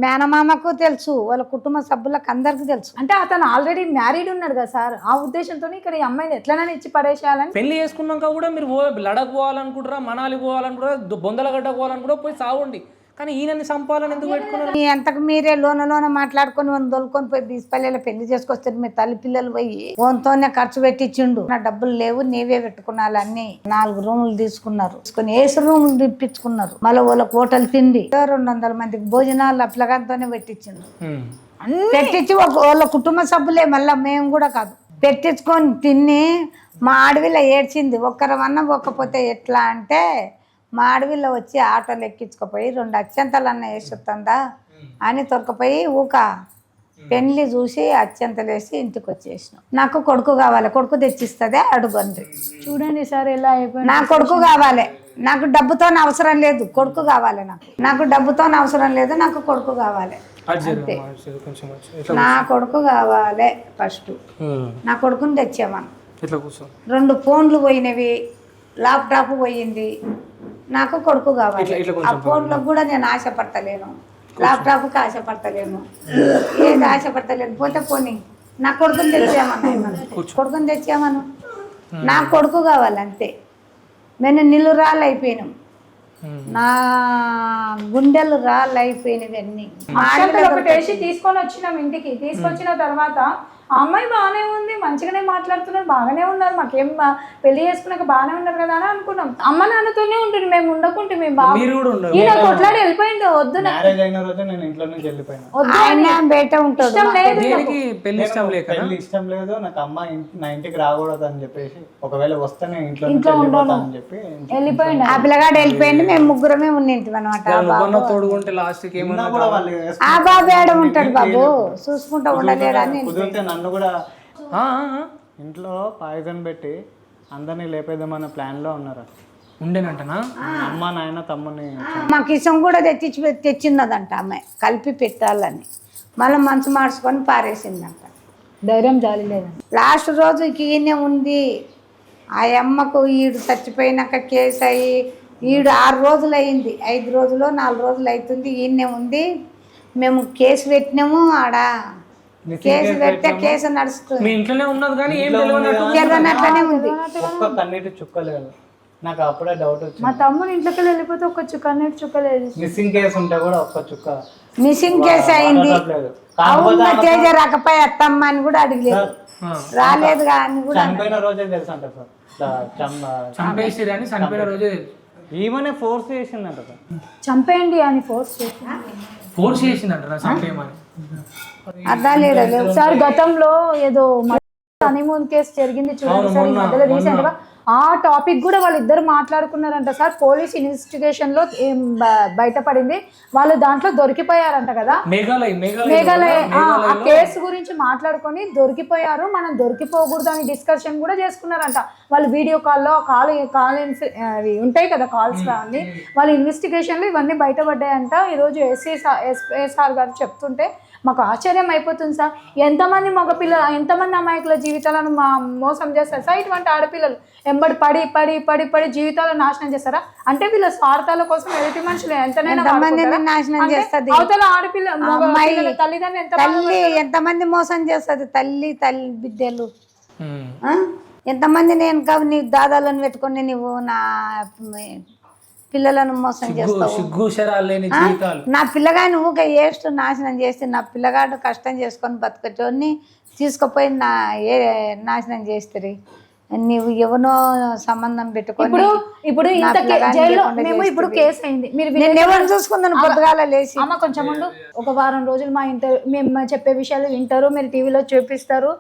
మేనమామకు తెలుసు, వాళ్ళ కుటుంబ సభ్యులకు అందరికి తెలుసు. అంటే అతను ఆల్రెడీ మ్యారీడ్ ఉన్నాడు కదా సార్. ఆ ఉద్దేశంతో ఇక్కడ ఈ అమ్మాయిని ఎట్లనైనా ఇచ్చి పడేసేయాలని. పెళ్లి చేసుకున్నాక కూడా మీరు లడక్ పోవాలనుకుంటారా, మనాలి పోవాలనుకుంటారా, బొందలగడ్డ పోవాలనుకుంటారా, పోయి సావండి. కానీ ఈయనని చంపాలని ఎందుకు పెట్టుకున్నారు? మీ అంతకు మీరే లోన మాట్లాడుకొని దొలుకొని పోయి బీసపల్లెలో పెళ్లి చేసుకొస్తే మీ తల్లి పిల్లలు పోయి ఫోన్తోనే ఖర్చు పెట్టించిండు. నా డబ్బులు లేవు, నీవే పెట్టుకున్నాను అన్ని. 4 రూములు తీసుకున్నారు, ఏసు రూములు తెప్పించుకున్నారు. మళ్ళీ వాళ్ళకి హోటల్ తిండి 200 మందికి భోజనాలు అప్లగాంతోనే పెట్టించిండు. పెట్టించి వాళ్ళ కుటుంబ సభ్యులే, మళ్ళీ మేము కూడా కాదు, పెట్టించుకొని తిని మా ఆడవిల్ల ఏడ్చింది. ఒక్కరమన్నా ఒక్కపోతే ఎట్లా అంటే మా అడవిలో వచ్చి ఆటోలు ఎక్కించుకుపోయి 2 అత్యంతలన్నా వేస్తుందా అని తొరకపోయి ఊక పెళ్లి చూసి అత్యంతలు వేసి ఇంటికి వచ్చేసినాం. నాకు కొడుకు కావాలి, కొడుకు తెచ్చిస్తుంది అడుగండి. చూడండి సార్ ఎలా అయిపోయింది. నా కొడుకు కావాలి, నాకు డబ్బుతో అవసరం లేదు, కొడుకు కావాలి. నాకు డబ్బుతో అవసరం లేదు, నాకు కొడుకు కావాలి. నా కొడుకు కావాలి ఫస్ట్. నా కొడుకుని తెచ్చామని 2 ఫోన్లు పోయినవి, ల్యాప్టాప్ పోయింది. నాకు కొడుకు కావాలి. ఆ ఫోన్లకు కూడా నేను ఆశపడతలేను, ల్యాప్టాప్కి ఆశపడతలేను, ఏది ఆశపడతలేను. పోతే పోనీ నా కొడుకుని తెచ్చామను, నా కొడుకు కావాలి అంతే. నేను నిల్లు రాళ్ళు అయిపోయినాం, నా గుండెలు రాళ్ళు అయిపోయినవి అన్ని. ఒకటి వేసి తీసుకొని వచ్చినాం ఇంటికి. తీసుకొచ్చిన తర్వాత ఆ అమ్మాయి బాగానే ఉంది, మంచిగానే మాట్లాడుతున్నారు, బాగానే ఉన్నారు, మాకేం పెళ్లి చేసుకున్నాక బాగానే ఉన్నారు కదా అని అనుకున్నాం. అమ్మ నాన్నతోనే ఉంటుంది, మేము ఉండకుంటే మేము బాగా ఈయన కొట్లాడి వెళ్ళిపోయింది. వద్దు మ్యారేజ్ అయిన రోజు నేను ఇంట్లో నుంచి వెళ్ళిపోయినా. ఆయన బయట ఉంటాడు, పెళ్లి ఇష్టం లేదు నాకు, అమ్మ నా ఇంటికి రాకూడదు అని చెప్పేసి, ఒకవేళ వస్తే నేను ఇంట్లో వెళ్ళిపోతా అని చెప్పి వెళ్ళిపోయింది. ఆ పిల్లగాడు వెళ్ళిపోయింది, మేము ముగ్గురమే ఉన్నింటివి అనమాట. తోడుకుంటే లాస్ట్ కి కూడా వాళ్ళు ఆ బాబు ఏడ ఉంటాడు బాబు, చూసుకుంటా ఉండలేడని. నన్ను కూడా ఇంట్లో పాయిజన్ పెట్టి అందరినీ లేపేద్దామన్న ప్లాన్ లో ఉన్నారు. ఉండేనంటనా అమ్మ నాయన తమ్ముని. మా కిసం కూడా తెచ్చిన్నదంట ఆమె, కలిపి పెట్టాలని. మళ్ళీ మనసు మార్చుకొని పారేసిందంట. ధైర్యం జాలి లేదండి. లాస్ట్ రోజు ఈయనే ఉంది. ఆ అమ్మకు ఈడు చచ్చిపోయినాక కేసు అయ్యి ఈడు 6 రోజులు అయింది, 5 రోజులు 4 రోజులు అవుతుంది. ఈయనే ఉంది. మేము కేసు పెట్టినాము, ఆడ కేసు పెడితే కేసు నడుస్తుంది. మీ ఇంట్లోనే ఉన్నది కానీ ఏం తెలియనట్లనే ఉంది. ఒక్క కన్నీటి చుక్కలేదు నాకు. అప్పుడే డౌట్ వచ్చింది, మా తమ్ముడు ఇంట్లోకి వెళ్ళిపోతే ఒక్క చుక్క అన్నిటి చుక్క లేదు. మిస్సింగ్ కేసు ఉంటే కూడా ఒక్క చుక్క మిస్సింగ్ కేసు అయింది. అవునా తేజ రాకపోయి అత్తమ్మ అని కూడా అడిగలేదు, రాలేదు కానీ కూడా. చనిపోయిన రోజే తెలుసు అంట సార్, చంపేసి అని చనిపోయిన రోజే ఈమెనే ఫోర్స్ చేసిందంట సార్. చంపేయండి అని ఫోర్స్ చేసిందంట నా చంపేయమని. అర్థాలేదు సార్. గతంలో ఏదో హనీమూన్ కేసు జరిగింది చూడండి సార్, ఈ మధ్యలో రీసెంట్ గా. ఆ టాపిక్ కూడా వాళ్ళిద్దరు మాట్లాడుకున్నారంట సార్. పోలీస్ ఇన్వెస్టిగేషన్ లో బయటపడింది, వాళ్ళు దాంట్లో దొరికిపోయారంట కదా. మేఘాలయ ఆ కేసు గురించి మాట్లాడుకొని దొరికిపోయారు, మనం దొరికిపోకూడదు అని డిస్కషన్ కూడా చేసుకున్నారంట. వాళ్ళు వీడియో కాల్లో కాల్ ఉంటాయి కదా కాల్స్, అన్ని వాళ్ళ ఇన్వెస్టిగేషన్ లో ఇవన్నీ బయటపడ్డాయంట. ఈరోజు ఎస్ఆర్ గారు చెప్తుంటే మాకు ఆశ్చర్యం అయిపోతుంది సార్. ఎంతమంది మగపిల్లలు, ఎంతమంది అమాయకుల జీవితాలను మోసం చేస్తారు సార్. ఇటువంటి ఆడపిల్లలు ఎంబడి పడి పడి పడి పడి జీవితాలను నాశనం చేస్తారా? అంటే వీళ్ళ స్వార్థాల కోసం ఎదుటి మనుషులు ఎంతనైనా నాశనం చేస్తుంది. అవతల ఆడపిల్ల తల్లిదండ్రులు తల్లి ఎంతమంది మోసం చేస్తుంది, తల్లి బిడ్డలు. ఎంతమంది నేను కావు నీ దాదాలను పెట్టుకొని నువ్వు నా పిల్లలను మోసం చేస్తావు. సిగ్గు శరాలు లేని జీవితాలు. నా పిల్లగాని ఊక ఏస్ట్ నాశనం చేస్తే నా పిల్లగాడు కష్టం చేసుకొని బతకటోని తీసుకుపోయి నాశనం చేస్తారు. నీవు ఎవనో సంబంధం పెట్టుకొని ఇప్పుడు ఇంత జైల్లో మేము ఇప్పుడు కేసు అయింది. మీరు ఎవరిని చూసుకుందాను పొద్దుగాల లేచి. అమ్మ కొంచెం ముందు ఒక వారం రోజులు మేము చెప్పే విషయాలు వింటారు, మీరు టీవీలో చూపిస్తారు,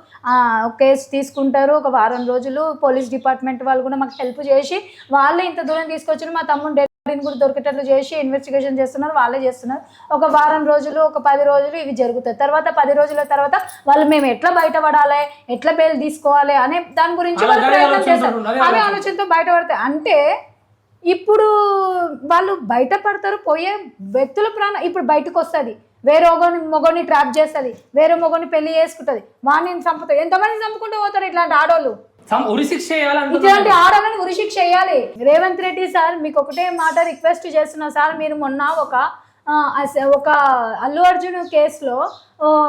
కేసు తీసుకుంటారు. ఒక వారం రోజులు పోలీస్ డిపార్ట్మెంట్ వాళ్ళు కూడా మాకు హెల్ప్ చేసి వాళ్ళే ఇంత దూరం తీసుకొచ్చి మా తమ్ముడు కూడా దొరికేటట్లు చేసి ఇన్వెస్టిగేషన్ చేస్తున్నారు, వాళ్ళే చేస్తున్నారు. ఒక వారం రోజులు, ఒక 10 రోజులు ఇవి జరుగుతాయి. తర్వాత 10 రోజుల తర్వాత వాళ్ళు మేము ఎట్లా బయటపడాలి, ఎట్లా బెయిల్ తీసుకోవాలి అనే దాని గురించి వాళ్ళు ప్రయత్నం చేస్తారు. అదే ఆలోచనతో బయటపడతాయి. అంటే ఇప్పుడు వాళ్ళు బయటపడతారు, పోయే వ్యక్తుల ప్రాణం ఇప్పుడు బయటకు వస్తుంది. వేరే మొగోని ట్రాప్ చేస్తుంది, వేరే మొగోని పెళ్లి చేసుకుంటుంది, వాడిని చంపుతుంది. ఎంతమంది చంపుకుంటూ పోతారు ఇట్లాంటి ఆడోళ్ళు. ఉరిశిక్ష చేయాలంటే ఇట్లాంటి ఆడవాళ్ళని ఉరిశిక్ష చేయాలి. రేవంత్ రెడ్డి సార్ మీకు ఒకటే మాట రిక్వెస్ట్ చేస్తున్నా సార్, మీరు మొన్న ఒక అల్లు అర్జున్ కేసులో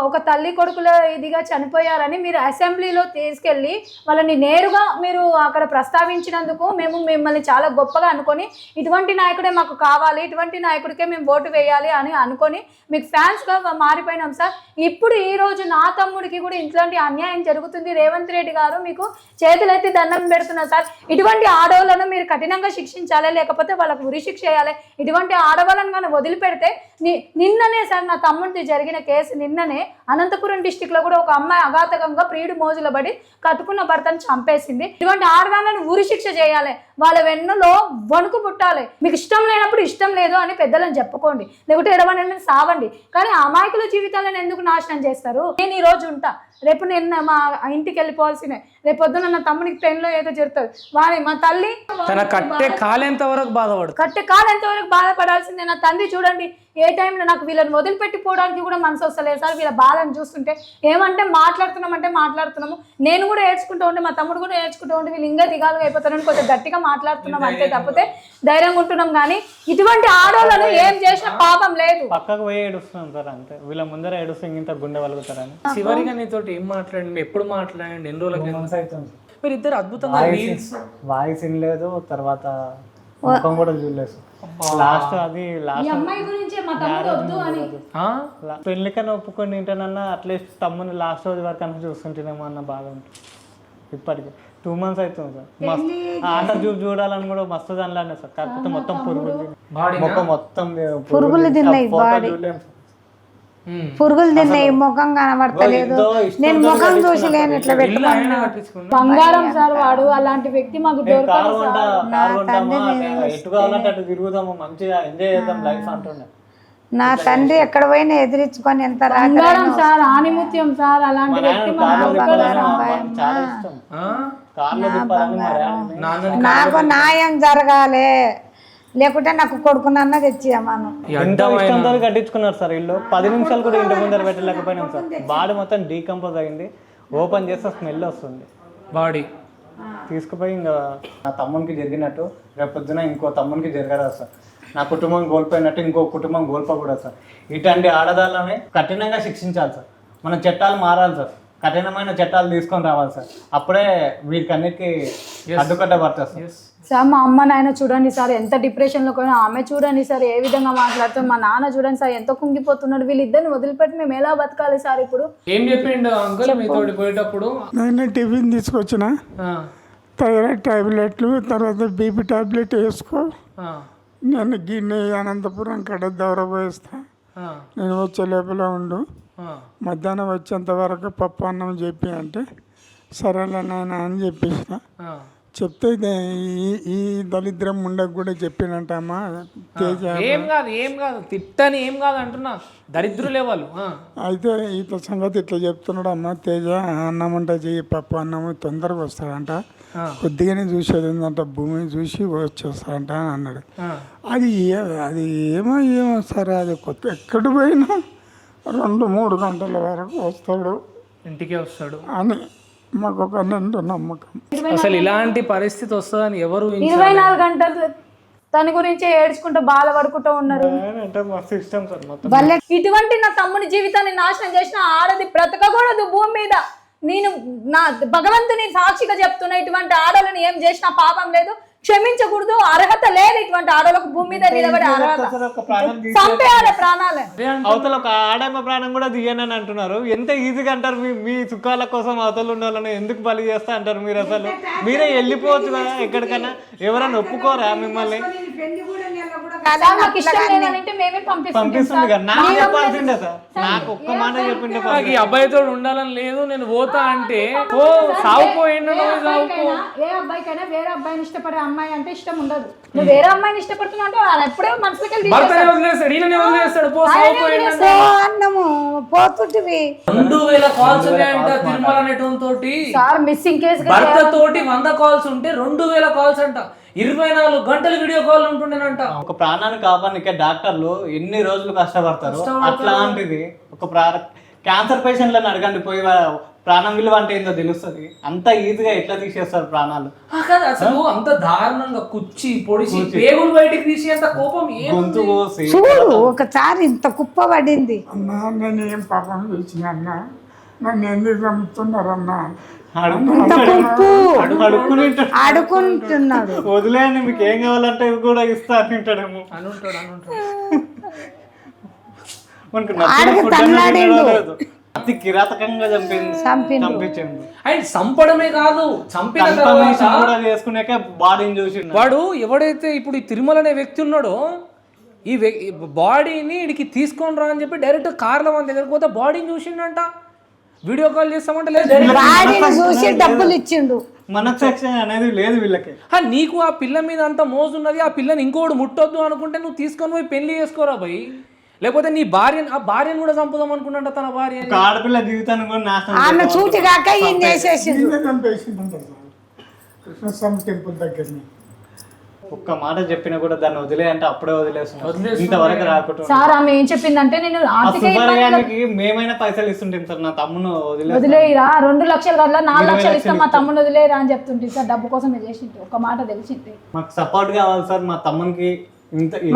ఒక తల్లి కొడుకుల ఇదిగా చనిపోయారని మీరు అసెంబ్లీలో తీసుకెళ్ళి వాళ్ళని నేరుగా మీరు అక్కడ ప్రస్తావించినందుకు మేము మిమ్మల్ని చాలా గొప్పగా అనుకొని ఇటువంటి నాయకుడే మాకు కావాలి, ఇటువంటి నాయకుడికే మేము ఓటు వేయాలి అని అనుకొని మీకు ఫ్యాన్స్గా మారిపోయినాం సార్. ఇప్పుడు ఈరోజు నా తమ్ముడికి కూడా ఇట్లాంటి అన్యాయం జరుగుతుంది. రేవంత్ రెడ్డి గారు మీకు చేతులెత్తి దండం పెడుతున్నారు సార్. ఇటువంటి ఆడవాళ్ళను మీరు కఠినంగా శిక్షించాలి, లేకపోతే వాళ్ళకు ఉరిశిక్ష చేయాలి. ఇటువంటి ఆడవాళ్ళను కానీ వదిలిపెడితే నిన్ననే సార్ నా తమ్ముడిది జరిగిన కేసు నిన్ననే అనంతపురం డిస్టిక్ లో కూడా ఒక అమ్మాయి అఘాతకంగా ప్రియుడు మోజుల పడి కట్టుకున్న భర్తను చంపేసింది. ఇటువంటి ఆడవాళ్ళని ఉరిశిక్ష చేయాలి, వాళ్ళ వెన్నులో వణుకు పుట్టాలి. మీకు ఇష్టం లేనప్పుడు ఇష్టం లేదు అని పెద్దలను చెప్పుకోండి, లేకుంటే ఎడవనని సావండి. కానీ అమాయకుల జీవితాలను ఎందుకు నాశనం చేస్తారు? నేను ఈ రోజు ఉంటా, రేపు నేను మా ఇంటికి వెళ్ళిపోవాల్సినే, రేపు పొద్దున నా తమ్ముడికి ట్రైన్లో ఏదో జరుగుతుంది, వాడి మా తల్లి తన కట్టే కాలేంత వరకు బాధపడు, కట్టే కాలేంత వరకు బాధపడాల్సిందే. నా తండ్రి చూడండి ఏ టైంలో నాకు వీళ్ళని వదిలిపెట్టిపోవడానికి కూడా మనసు వస్తలేదు సార్. వీళ్ళ బాధను చూస్తుంటే ఏమంటే మాట్లాడుతున్నాము. నేను కూడా ఏడ్చుకుంటూ ఉంటే, మా తమ్ముడు కూడా ఏడ్చుకుంటూ ఉంటే వీళ్ళు ఇంకా దిగాలుగా అయిపోతారని కొంచెం గట్టిగా మాట్లాడుతున్నాం అంతే తప్పితే ధైర్యంగా ఉంటున్నాం. కానీ ఇటువంటి ఆడవాళ్ళను ఏం చేసిన పాపం లేదు. పక్కకు పోయి ఏడుస్తున్నాం సార్ అంతే. వీళ్ళ ముందర ఏడుస్తే ఇంత గుండె వలుగుతారని. చివరిగా నీతో ఏం మాట్లాడండి, ఎప్పుడు మాట్లాడండి, ఎన్ని రోజులకి అవుతుంది మీరు ఇద్దరు అద్భుతంగా వాయిస్ వినలేదు, తర్వాత ముఖం కూడా చూడలేదు. లాస్ట్ అమ్మాయి గురించి మా తమ్ముడు వద్దు అని పెళ్లికన్నా ఒప్పుకొని తింటానన్నా అట్లీస్ట్ తమ్ముని లాస్ట్ రోజు వరకు అన్నా చూస్తుంటేనేమో అన్న బాధ ఉంటుంది. ఇప్పటికి 2 months అవుతుంది సార్. మస్తు ఆట చూడాలని కూడా మస్తు దానిలానే సార్. కాకపోతే మొత్తం ముఖం మొత్తం పురుగులు తిన్నాయి, పురుగులు తిన్నాయి, ముఖం కనబడతలేదు. నేను ముఖం చూసి లేని ఇట్లా పెట్టుకున్నా. బంగారం సార్ వాడు, అలాంటి వ్యక్తి మాకు దొరకదు. ఎటు కావాలంటే అటు తిరుగుదాము, మంచిగా ఎంజాయ్ చేద్దాం లైఫ్ అంటుండే. నా తండ్రి ఎక్కడ పోయినా ఎదిరించుకొని ఎంత బంగారం సార్, ఆనిముత్యం సార్, అలాంటి వ్యక్తి నాకు న్యాయం జరగాలి, లేకుంటే నాకు కొడుకునన్నా తెచ్చియమాను. ఎంతో ఇష్టంతో కట్టించుకున్నారు సార్ ఇల్లు. 10 నిమిషాలు కూడా ఇంటి ముందర పెట్టలేకపోయినాం సార్. బాడీ మొత్తం డీకంపోజ్ అయింది, ఓపెన్ చేస్తే స్మెల్ వస్తుంది బాడీ. తీసుకుపోయి ఇంకా నా తమ్మునికి జరిగినట్టు రేపు పొద్దున ఇంకో తమ్మునికి జరగదు సార్. నా కుటుంబం కోల్పోయినట్టు ఇంకో కుటుంబం కోల్పోకూడదు సార్. ఇట్లాంటి ఆడదాళ్ళని కఠినంగా శిక్షించాలి సార్. మన చట్టాలు మారాలి సార్, కఠినమైన చట్టాలు తీసుకొని రావాలి సార్. అప్పుడే వీటికన్నిటికీ అడ్డుకట్ట పడుతుంది సార్. సార్ మా అమ్మ నాయన చూడండి సార్ ఎంత డిప్రెషన్లో పోయినా, ఆమె చూడండి సార్ ఏ విధంగా మాట్లాడుతాం, మా నాన్న చూడండి సార్ ఎంత కుంగిపోతున్నాడు. వీళ్ళిద్దరిని వదిలిపెట్టి మేము ఎలా బతకాలి సార్? ఇప్పుడు ఏం చెప్పిండు అంకుల్ మీతో పోయేటప్పుడు? నేను టిఫిన్ తీసుకొచ్చిన, థైరాయిడ్ టాబ్లెట్లు, తర్వాత బీపీ టాబ్లెట్ వేసుకో, నేను గిన్నె అనంతపురం కడ దౌర పోయిస్తా, నేను వచ్చే లోపల ఉండు, మధ్యాహ్నం వచ్చేంత వరకు పప్పు అన్నం చెప్పి అంటే సరేలే నాయన అని చెప్పేసిన. చెప్తే ఈ దరిద్రం ఉండకు కూడా చెప్పినట్టమ్మా. తేజ ఏం కాదు తిట్టని ఏం కాదు అంటున్నా, దరిద్రులే వాళ్ళు. అయితే ఇట్లా సంగతి ఇట్లా చెప్తున్నాడు అమ్మ. తేజ అన్నం అంటే చెయ్యి, పప్పు అన్నము తొందరగా వస్తాడంట, కొద్దిగానే చూసేది ఉందంట, భూమిని చూసి వచ్చేస్తాడంట అని అన్నాడు. అది ఏమో సరే, అది కొత్త ఎక్కడ పోయినా 2-3 గంటల వరకు వస్తాడు, ఇంటికే వస్తాడు అని మాకు ఒక నిండు నమ్మకం. అసలు ఇలాంటి పరిస్థితి వస్తుందని ఎవరు 24 గంటలు తన గురించి ఏడ్చుకుంటూ బాధపడుకుంటూ ఉన్నారు. ఇటువంటి నా తమ్ముని జీవితాన్ని నాశనం చేసిన ఆడది బ్రతకకూడదు భూమి మీద. నేను నా భగవంతుని సాక్షిగా చెప్తున్నా, ఇటువంటి ఆడోళ్ళని ఏం చేసినా పాపం లేదు, క్షమించకూడదు, అర్హత లేదు ఇటువంటి ఆడోళ్ళకు భూమి మీద నిలబడే అర్హత. ఒక ప్రాణం చంపేయాలి ప్రాణాలే. అవతల ఒక ఆడమ్మ ప్రాణం కూడా తీయనని అంటున్నారు. ఎంత ఈజీగా అంటారు, మీ సుఖాల కోసం అవతల ఉన్న వాళ్ళని ఎందుకు బలి చేస్తా అంటారు మీరు? అసలు మీరే వెళ్ళిపోవచ్చు కదా ఎక్కడికైనా, ఎవరైనా ఒప్పుకోరా మిమ్మల్ని? నాకు ఇష్టం లేదంటే మేమే పంపిస్తుంది కదా, నాకు చెప్పాల్సిందే సార్, నాకు ఒక్క మాట చెప్పింటే నాకు ఈ అబ్బాయితో ఉండాలని లేదు, నేను పోతా అంటే ఓ సావుపోయిండు. ఏ అబ్బాయికైనా వేరే అబ్బాయిని ఇష్టపడే అమ్మాయి అంటే ఇష్టం ఉండదు. నువ్వు వేరే అమ్మాయిని ఇష్టపడుతున్నావు అంటే వాళ్ళు ఎప్పుడో మనసులోకి భర్తనే వదిలేస్తాడు, ఈయననే వదిలేస్తాడు. పో సావుపోయిండు అన్నము పోతుంటివి 2000 కాల్స్ ఉన్నాయంట తిరుమల నెటోన్ తోటి. సార్ మిస్సింగ్ కేసు భర్త తోటి 100 కాల్స్ ఉంటే 2000 కాల్స్ అంట. 24 గంటలు వీడియో కాల్ ఉంటుండేనంట. ఒక ప్రాణాన్ని కాపాడనికే డాక్టర్లు ఎన్ని రోజులు కష్టపడతారు. అట్లాంటిది ఒక క్యాన్సర్ పేషెంట్లను అడగండి పోయి, ప్రాణం విలువ అంటే ఏందో తెలుస్తుంది. అంత ఈజీగా ఎట్లా తీసేస్తారు ప్రాణాలు? అసలు అంత దారుణంగా కుచ్చి పొడిచి పేగులు బయటికి తీసి అంత కోపం గొంతు కోసి చూడు ఒకసారి ఇంత కుప్ప పడింది. అన్నా నేను ఏం పాపం చేసిన అన్న, నన్ను ఎందుకు చంపుతున్నారన్నా? ఆడుకుంటున్నాడు. వదిలేయండి, మీకు ఏం కావాలంటే ఇవి కూడా ఇస్తా అంటాడేమో. మనకు అతి కిరాతకంగా చంపించింది. అండ్ చంపడమే కాదు, చంపిన తర్వాత చేసుకున్నాక బాడీని చూసి వాడు ఎవడైతే ఇప్పుడు ఈ తిరుమల అనే వ్యక్తి ఉన్నాడో ఈ బాడీని ఇడికి తీసుకొని రా అని చెప్పి డైరెక్ట్ కార్ల మన దగ్గరకు పోతే బాడీని చూసిండంట. వీడియో కాల్ చేస్తామంటే లేదు, చూసి డబ్బులు ఇచ్చిండు. మనసాక్షి అనేది లేదు వీళ్ళకి. నీకు ఆ పిల్ల మీద అంత మోజు ఉన్నది, ఆ పిల్లని ఇంకోటి ముట్టొద్దు అనుకుంటే నువ్వు తీసుకొని పోయి పెళ్లి చేసుకోరా భయ్. లేకపోతే నీ ఆ భార్యను కూడా చంపుదాం అనుకుంటా, తన భార్య ఆడపిల్ల జీవితాన్ని కూడా నాశనం. ఆమె చూటి కాక ఈయన వేసేసిండు. కృష్ణస్వామి టెంపుల్ దగ్గరని ఒక్క మాట చెప్పినా కూడా దాన్ని వదిలే అంటే అప్పుడే వదిలేస్తున్నారు. ఇంతవరకు రాకుండా సార్ ఆమె ఏం చెప్పిందంటే, నేను సుబ్బారాయానికి మేమైనా పైసలు ఇస్తుంటాం సార్, నా తమ్మును వదిలేరా 2 లక్షలు కదా 4 లక్షలు ఇస్తాం మా తమ్ముడు వదిలేరా అని చెప్తుంటే సార్, డబ్బు కోసం చేసింది. ఒక మాట తెలిసింది. మాకు సపోర్ట్ కావాలి సార్, మా తమ్మునికి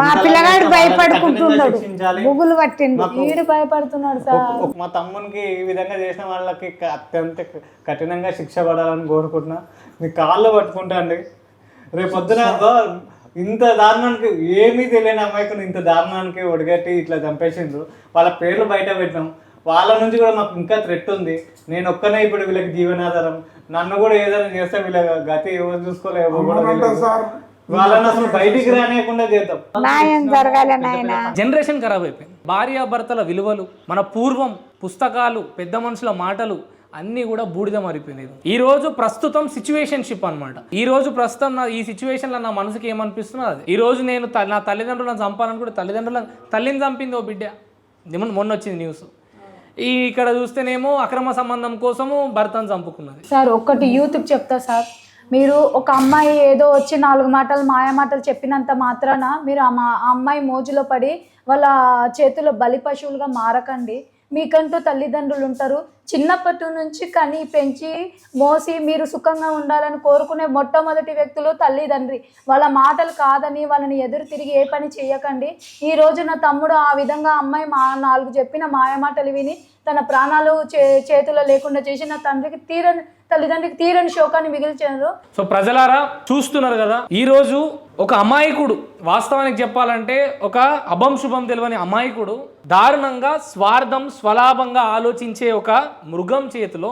మా పిల్లగాడు భయపడుకుంటున్నాడు, గుగులు పట్టిండు, వీడు భయపడుతున్నాడు సార్. మా తమ్మునికి ఈ విధంగా చేసిన వాళ్ళకి అత్యంత కఠినంగా శిక్ష పడాలని కోరుకుంటున్నా. మీ కాళ్ళు పట్టుకుంటా అండి. రేపొద్దున ఇంత దారుణానికి ఏమీ తెలియని అమ్మాయికి ఇంత దారుణానికి ఒడిగట్టి ఇట్లా చంపేసిండ్రు. వాళ్ళ పేర్లు బయట పెట్టినాం. వాళ్ళ నుంచి కూడా మాకు ఇంకా థ్రెట్ ఉంది. నేను ఒక్కనే ఇప్పుడు వీళ్ళకి జీవనాధారం. నన్ను కూడా ఏదైనా చేస్తే వీళ్ళ గతి ఎవరు చూసుకోలేవు కూడా. వాళ్ళని అసలు బయటికి రానియకుండా చేద్దాం. జనరేషన్ ఖరాబ్ అయిపోయింది. భార్యాభర్తల విలువలు, మన పూర్వం పుస్తకాలు, పెద్ద మనుషుల మాటలు అన్నీ కూడా బూడిద మారిపోయినాయి. ఈ రోజు ప్రస్తుతం సిచ్యువేషన్షిప్ అనమాట. ఈ రోజు ప్రస్తుతం ఈ సిచ్యువేషన్లో నా మనసుకి ఏమనిపిస్తున్నా అది. ఈ రోజు నేను నా తల్లిదండ్రులను చంపాలనుకుంటే తల్లిని చంపింది ఓ బిడ్డ. మొన్న వచ్చింది న్యూస్. ఇక్కడ చూస్తేనేమో అక్రమ సంబంధం కోసము భర్తను చంపుకున్నది. సార్ ఒక్కటి యూత్కి చెప్తా సార్, మీరు ఒక అమ్మాయి ఏదో వచ్చి 4 మాటలు మాయా మాటలు చెప్పినంత మాత్రాన మీరు ఆ అమ్మాయి మోజులో పడి వాళ్ళ చేతిలో బలి పశువులుగా మారకండి. మీకంటూ తల్లిదండ్రులు ఉంటారు. చిన్నప్పటి నుంచి కని పెంచి మోసి మీరు సుఖంగా ఉండాలని కోరుకునే మొట్టమొదటి వ్యక్తులు తల్లిదండ్రి. వాళ్ళ మాటలు కాదని వాళ్ళని ఎదురు తిరిగి ఏ పని చేయకండి. ఈ రోజు నా తమ్ముడు ఆ విధంగా అమ్మాయి 4 చెప్పిన మాయమాటలు విని తన ప్రాణాలు చేతిలో లేకుండా చేసి నా తల్లిదండ్రికి తీరని శోకాన్ని మిగిల్చారు. సో ప్రజలారా చూస్తున్నారు కదా, ఈ రోజు ఒక అమాయకుడు, వాస్తవానికి చెప్పాలంటే ఒక అభం శుభం తెలియని అమాయకుడు దారుణంగా స్వార్థం స్వలాభంగా ఆలోచించే ఒక మృగం చేతిలో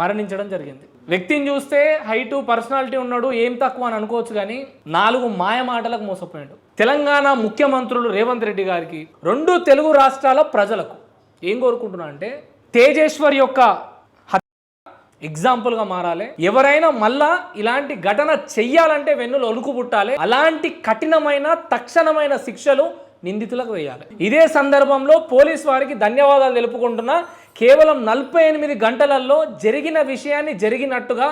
మరణించడం జరిగింది. వ్యక్తిని చూస్తే హైటు పర్సనాలిటీ ఉన్నాడు, ఏం తక్కువ అని అనుకోవచ్చు, కానీ 4 మాయ మాటలకు మోసపోయాడు. తెలంగాణ ముఖ్యమంత్రులు రేవంత్ రెడ్డి గారికి 2 తెలుగు రాష్ట్రాల ప్రజలకు ఏం కోరుకుంటున్నా అంటే, తేజేశ్వర్ యొక్క ఎగ్జాంపుల్గా మారాలి. ఎవరైనా మళ్ళా ఇలాంటి ఘటన చెయ్యాలంటే వెన్నులు ఒలుకు పుట్టాలి. అలాంటి కఠినమైన తక్షణమైన శిక్షలు నిందితులకు వేయాలి. ఇదే సందర్భంలో పోలీస్ వారికి ధన్యవాదాలు తెలుపుకుంటున్నా. కేవలం 48 గంటలలో జరిగిన విషయాన్ని జరిగినట్టుగా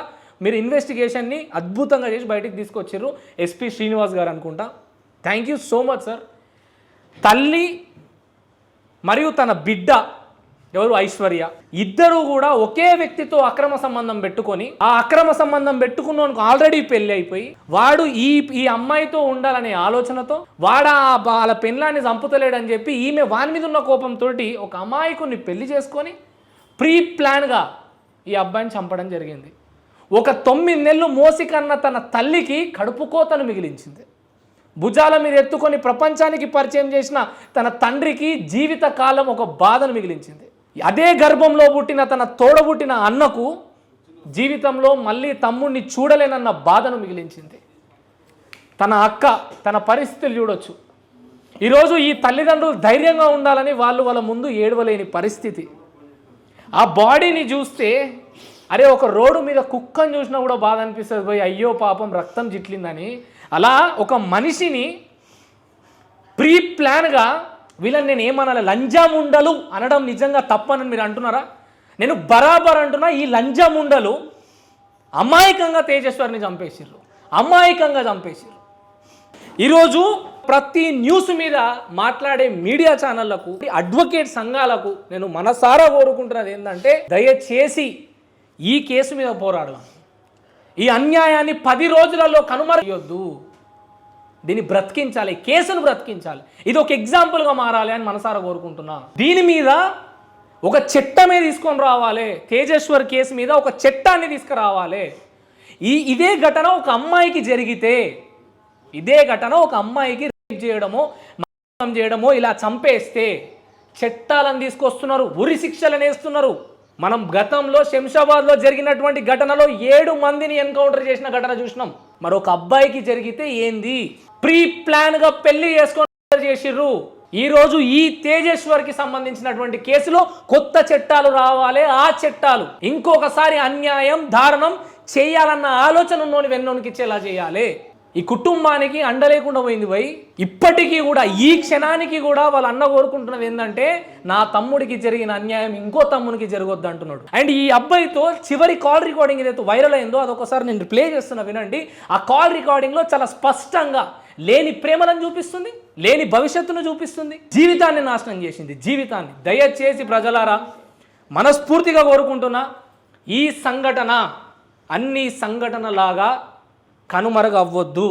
మీరు ఇన్వెస్టిగేషన్ని అద్భుతంగా చేసి బయటికి తీసుకొచ్చారు. ఎస్పీ శ్రీనివాస్ గారు అనుకుంటా. Thank you so much sir. తల్లి మరియు తన బిడ్డ ఎవరు ఐశ్వర్య ఇద్దరు కూడా ఒకే వ్యక్తితో అక్రమ సంబంధం పెట్టుకొని, ఆ అక్రమ సంబంధం పెట్టుకున్నోనికి ఆల్రెడీ పెళ్లి అయిపోయి వాడు ఈ అమ్మాయితో ఉండాలనే ఆలోచనతో వాడు వాళ్ళ పెళ్ళాన్ని చంపుతలేడని చెప్పి ఈమె వాని మీద ఉన్న కోపంతో ఒక అమాయకుని పెళ్లి చేసుకొని ప్రీ ప్లాన్గా ఈ అబ్బాయిని చంపడం జరిగింది. ఒక 9 నెలలు మోసి కన్న తన తల్లికి కడుపు కోతను మిగిలించింది. భుజాల మీద ఎత్తుకొని ప్రపంచానికి పరిచయం చేసిన తన తండ్రికి జీవితకాలం ఒక బాధను మిగిలించింది. అదే గర్భంలో పుట్టిన తన తోడబుట్టిన అన్నకు జీవితంలో మళ్ళీ తమ్ముడిని చూడలేనన్న బాధను మిగిలించింది. తన అక్క తన పరిస్థితులు చూడొచ్చు. ఈరోజు ఈ తల్లిదండ్రులు ధైర్యంగా ఉండాలని వాళ్ళ ముందు ఏడవలేని పరిస్థితి. ఆ బాడీని చూస్తే అరే ఒక రోడ్డు మీద కుక్కను చూసినా కూడా బాధ అనిపిస్తుంది పోయి, అయ్యో పాపం రక్తం జిట్లిందని. అలా ఒక మనిషిని ప్రీ ప్లాన్గా వీళ్ళని నేను ఏమనాలి, లంజాముండలు అనడం నిజంగా తప్పనని మీరు అంటున్నారా? నేను బరాబర్ అంటున్నా. ఈ లంజాముండలు అమాయకంగా తేజేశ్వరిని చంపేసిర్రు, అమాయకంగా చంపేసిర్రు. ఈరోజు ప్రతి న్యూస్ మీద మాట్లాడే మీడియా ఛానళ్లకు, అడ్వకేట్ సంఘాలకు నేను మనసారా కోరుకుంటున్నది ఏంటంటే, దయచేసి ఈ కేసు మీద పోరాడదాం. ఈ అన్యాయాన్ని 10 రోజులలో కనుమరుగొద్దు. దీన్ని బ్రతికించాలి, కేసును బ్రతికించాలి. ఇది ఒక ఎగ్జాంపుల్గా మారాలి అని మనసారా కోరుకుంటున్నా. దీని మీద ఒక చట్టమే తీసుకొని రావాలి. తేజేశ్వర్ కేసు మీద ఒక చట్టాన్ని తీసుకురావాలి. ఇదే ఘటన ఒక అమ్మాయికి జరిగితే, ఇదే ఘటన ఒక అమ్మాయికి రేప్ చేయడమో ఇలా చంపేస్తే చట్టాలను తీసుకొస్తున్నారు, ఉరి శిక్షలను వేస్తున్నారు. మనం గతంలో శంషాబాద్లో జరిగినటువంటి ఘటనలో 7 మందిని ఎన్కౌంటర్ చేసిన ఘటన చూసినాం. మరొక అబ్బాయికి జరిగితే ఏంది? ప్రీ ప్లాన్గా పెళ్లి చేసుకొని చేసిర్రు. ఈరోజు ఈ తేజేశ్వర్కి సంబంధించినటువంటి కేసులో కొత్త చట్టాలు రావాలి. ఆ చట్టాలు ఇంకొకసారి అన్యాయం దారుణం చేయాలన్న ఆలోచన ఉన్నోని వెన్నోనికి ఇచ్చేలా చేయాలి. ఈ కుటుంబానికి అండ లేకుండా పోయింది పోయి. ఇప్పటికీ కూడా ఈ క్షణానికి కూడా వాళ్ళ అన్న కోరుకుంటున్నది ఏంటంటే, నా తమ్ముడికి జరిగిన అన్యాయం ఇంకో తమ్మునికి జరగొద్దు అంటున్నాడు. అండ్ ఈ అబ్బాయితో చివరి కాల్ రికార్డింగ్ ఏదైతే వైరల్ అయిందో అదొకసారి నేను ప్లే చేస్తున్నా, వినండి. ఆ కాల్ రికార్డింగ్లో చాలా స్పష్టంగా లేని ప్రేమలను చూపిస్తుంది, లేని భవిష్యత్తును చూపిస్తుంది, జీవితాన్ని నాశనం చేసింది, జీవితాన్ని. దయచేసి ప్రజలారా, మనస్ఫూర్తిగా కోరుకుంటున్నా, ఈ సంఘటన అన్ని సంఘటనలాగా కనుమరుగవ్వద్దు.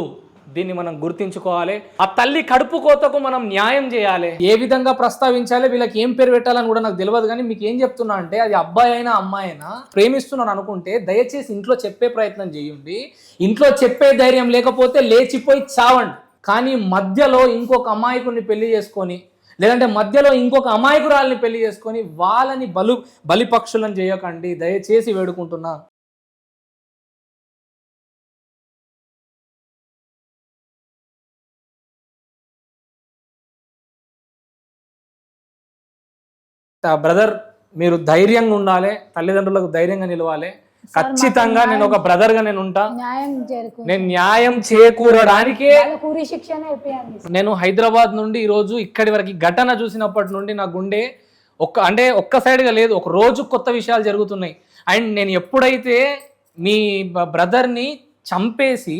దీన్ని మనం గుర్తించుకోవాలి. ఆ తల్లి కడుపు కోతకు మనం న్యాయం చేయాలి. ఏ విధంగా ప్రస్తావించాలి, వీళ్ళకి ఏం పేరు పెట్టాలని కూడా నాకు తెలియదు. కానీ మీకు ఏం చెప్తున్నా అంటే, అది అబ్బాయి అయినా అమ్మాయి అయినా ప్రేమిస్తున్నాను అనుకుంటే దయచేసి ఇంట్లో చెప్పే ప్రయత్నం చేయండి. ఇంట్లో చెప్పే ధైర్యం లేకపోతే లేచిపోయి చావండి. కానీ మధ్యలో ఇంకొక అమాయకుడిని పెళ్లి చేసుకొని, లేదంటే మధ్యలో ఇంకొక అమాయకురాలని పెళ్లి చేసుకొని వాళ్ళని బలిపక్షులను చేయకండి. దయచేసి వేడుకుంటున్నా. బ్రదర్, మీరు ధైర్యంగా ఉండాలి, తల్లిదండ్రులకు ధైర్యంగా నిలవాలి. ఖచ్చితంగా నేను ఒక బ్రదర్ గా నేను ఉంటా. నేను న్యాయం చేకూరడానికే నేను హైదరాబాద్ నుండి ఈరోజు ఇక్కడి వరకు ఘటన చూసినప్పటి నుండి నా గుండె ఒక్క సైడ్గా లేదు, ఒక రోజు కొత్త విషయాలు జరుగుతున్నాయి. అండ్ నేను ఎప్పుడైతే మీ బ్రదర్ని చంపేసి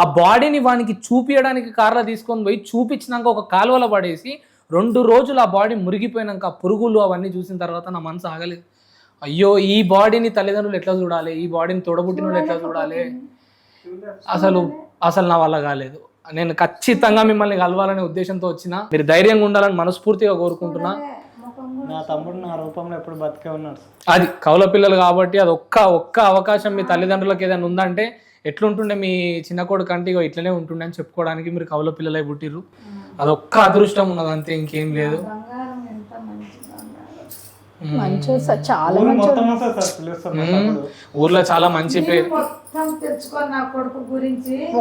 ఆ బాడీని వానికి చూపించడానికి కార్లో తీసుకొని పోయి చూపించినాక ఒక కాలువలో పడేసి 2 రోజులు ఆ బాడీ మురిగిపోయినాక పురుగులు అవన్నీ చూసిన తర్వాత నా మనసు ఆగలేదు. అయ్యో, ఈ బాడీని తల్లిదండ్రులు ఎట్లా చూడాలి, ఈ బాడీని తోడబుట్టిన వాళ్ళు ఎట్లా చూడాలి, అసలు నా వల్ల కాలేదు. నేను ఖచ్చితంగా మిమ్మల్ని కలవాలనే ఉద్దేశంతో వచ్చిన. మీరు ధైర్యంగా ఉండాలని మనస్ఫూర్తిగా కోరుకుంటున్నా. నా తమ్ముడు నా రూపంలో ఎప్పుడు బతికే ఉన్నాడు. అది కౌల పిల్లలు కాబట్టి అది ఒక్క అవకాశం మీ తల్లిదండ్రులకు ఏదైనా ఉందంటే ఎట్లుంటుండే, మీ చిన్న కొడుకు అంటే ఇట్లనే ఉంటుండే అని చెప్పుకోవడానికి మీరు కౌల పిల్లలై పుట్టిర్రు. అదొక్క అదృష్టం ఉన్నది అంతే, ఇంకేం లేదు. చాలా ఊర్లో చాలా మంచి పేరు.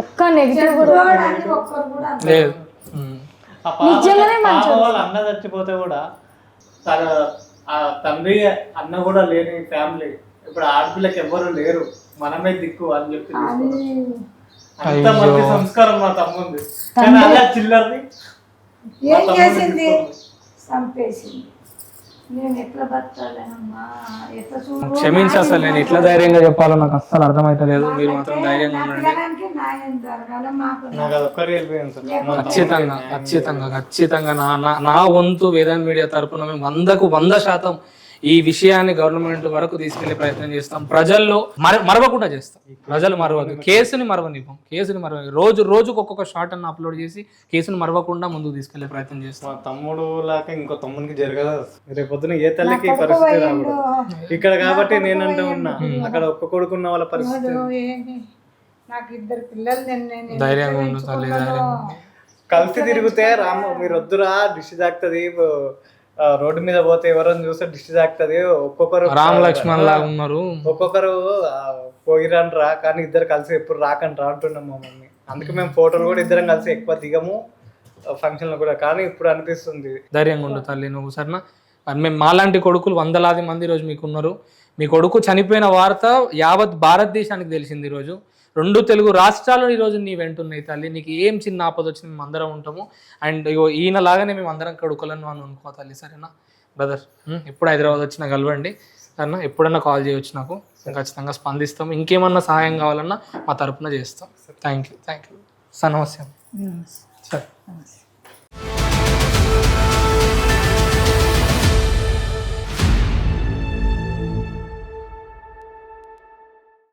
ఒక్క నెగిటివ్ లేదు. వాళ్ళ అన్న చచ్చిపోతే కూడా ఆ తండ్రి అన్న కూడా లేని ఫ్యామిలీ. ఇప్పుడు ఆడపిల్లకి ఎవ్వరు లేరు, మనమే దిక్కు అని చెప్పి అంత మంచి సంస్కారం మా తమ్ముంది. కానీ అలా చిల్లర్ని ఏం చేసింది, చంపేసింది. నేను ఎట్లా బతకాలమ్మా, ఎట్లా క్షమించి అసలు నేను ఎట్లా ధైర్యంగా చెప్పాలో నాకు అస్సలు అర్థమైతలేదు. మీరు మాత్రం ధైర్యంగా ఉండండి. నాకు అదొక్కరి వెళ్ళిపోయాను సార్. ఖచ్చితంగా నా వంతు వేదాంత మీడియా తరపున మేము 100% ఈ విషయాన్ని గవర్నమెంట్ వరకు తీసుకెళ్లే ప్రయత్నం చేస్తాం. ప్రజల్లో మరవకుండా చేస్తాం. ప్రజలు మరవద్దు, కేసుని మరవనివ్వం. రోజుకు ఒక్కొక్క షార్ట్ అన్న అప్లోడ్ చేసి కేసుని మరవకుండా ముందుకు తీసుకెళ్లే ప్రయత్నం చేస్తాం. మా తమ్ముడు లాగా ఇంకో తమ్మునికి జరగదు. రేపు పొద్దున ఏ తల్లికి ఈ పరిస్థితి రాకూడదు. ఇక్కడ కాబట్టి నేనంటే ఉన్నా, అక్కడ ఒక్క కొడుకున్న వాళ్ళ పరిస్థితి. నాకు 2 పిల్లలు, ధైర్యంగా ఉండు తల్లి, ధైర్యంగా ఉండు. కలిసి తిరిగితే రాము మీరు వద్దురా దిష్టి తాకుతుంది, రోడ్డు మీద పోతే ఎవరైనా చూస్తే దిష్టి తాకుతుంది, ఒక్కొక్కరు రామ్ లక్ష్మణ్ లాగా ఉన్నారు, ఒక్కొక్కరు పోయిరండ్రా, కానీ ఇద్దరు కలిసి ఎప్పుడు రాకండ్రా అంటున్నాం మా మమ్మీ. అందుకే మేము ఫోటోలు కూడా ఇద్దరం కలిసి ఎక్కువ దిగము ఫంక్షన్లో కూడా. కానీ ఇప్పుడు అనిపిస్తుంది ధైర్యంగా ఉండు తల్లి నువ్వు, సరేనా? మేము మాలాంటి కొడుకులు వందలాది మంది ఈరోజు మీకున్నారు. మీ కొడుకు చనిపోయిన వార్త యావత్ భారతదేశానికి తెలిసింది ఈరోజు. 2 తెలుగు రాష్ట్రాలు ఈరోజు నీ వెంటున్నాయి తల్లి. నీకు ఏం చిన్న ఆపద వచ్చింది మేము అందరం ఉంటాము. అండ్ ఈయన లాగానే మేము అందరం కొడుకులను అని అనుకో తల్లి, సరేనా బ్రదర్? ఎప్పుడు హైదరాబాద్ వచ్చినా కలవండి సరేనా? ఎప్పుడన్నా కాల్ చేయవచ్చు నాకు, ఖచ్చితంగా స్పందిస్తాము. ఇంకేమన్నా సహాయం కావాలన్నా మా తరపున చేస్తాం. థ్యాంక్ యూ సార్, నమస్తే. నమస్తే. సరే.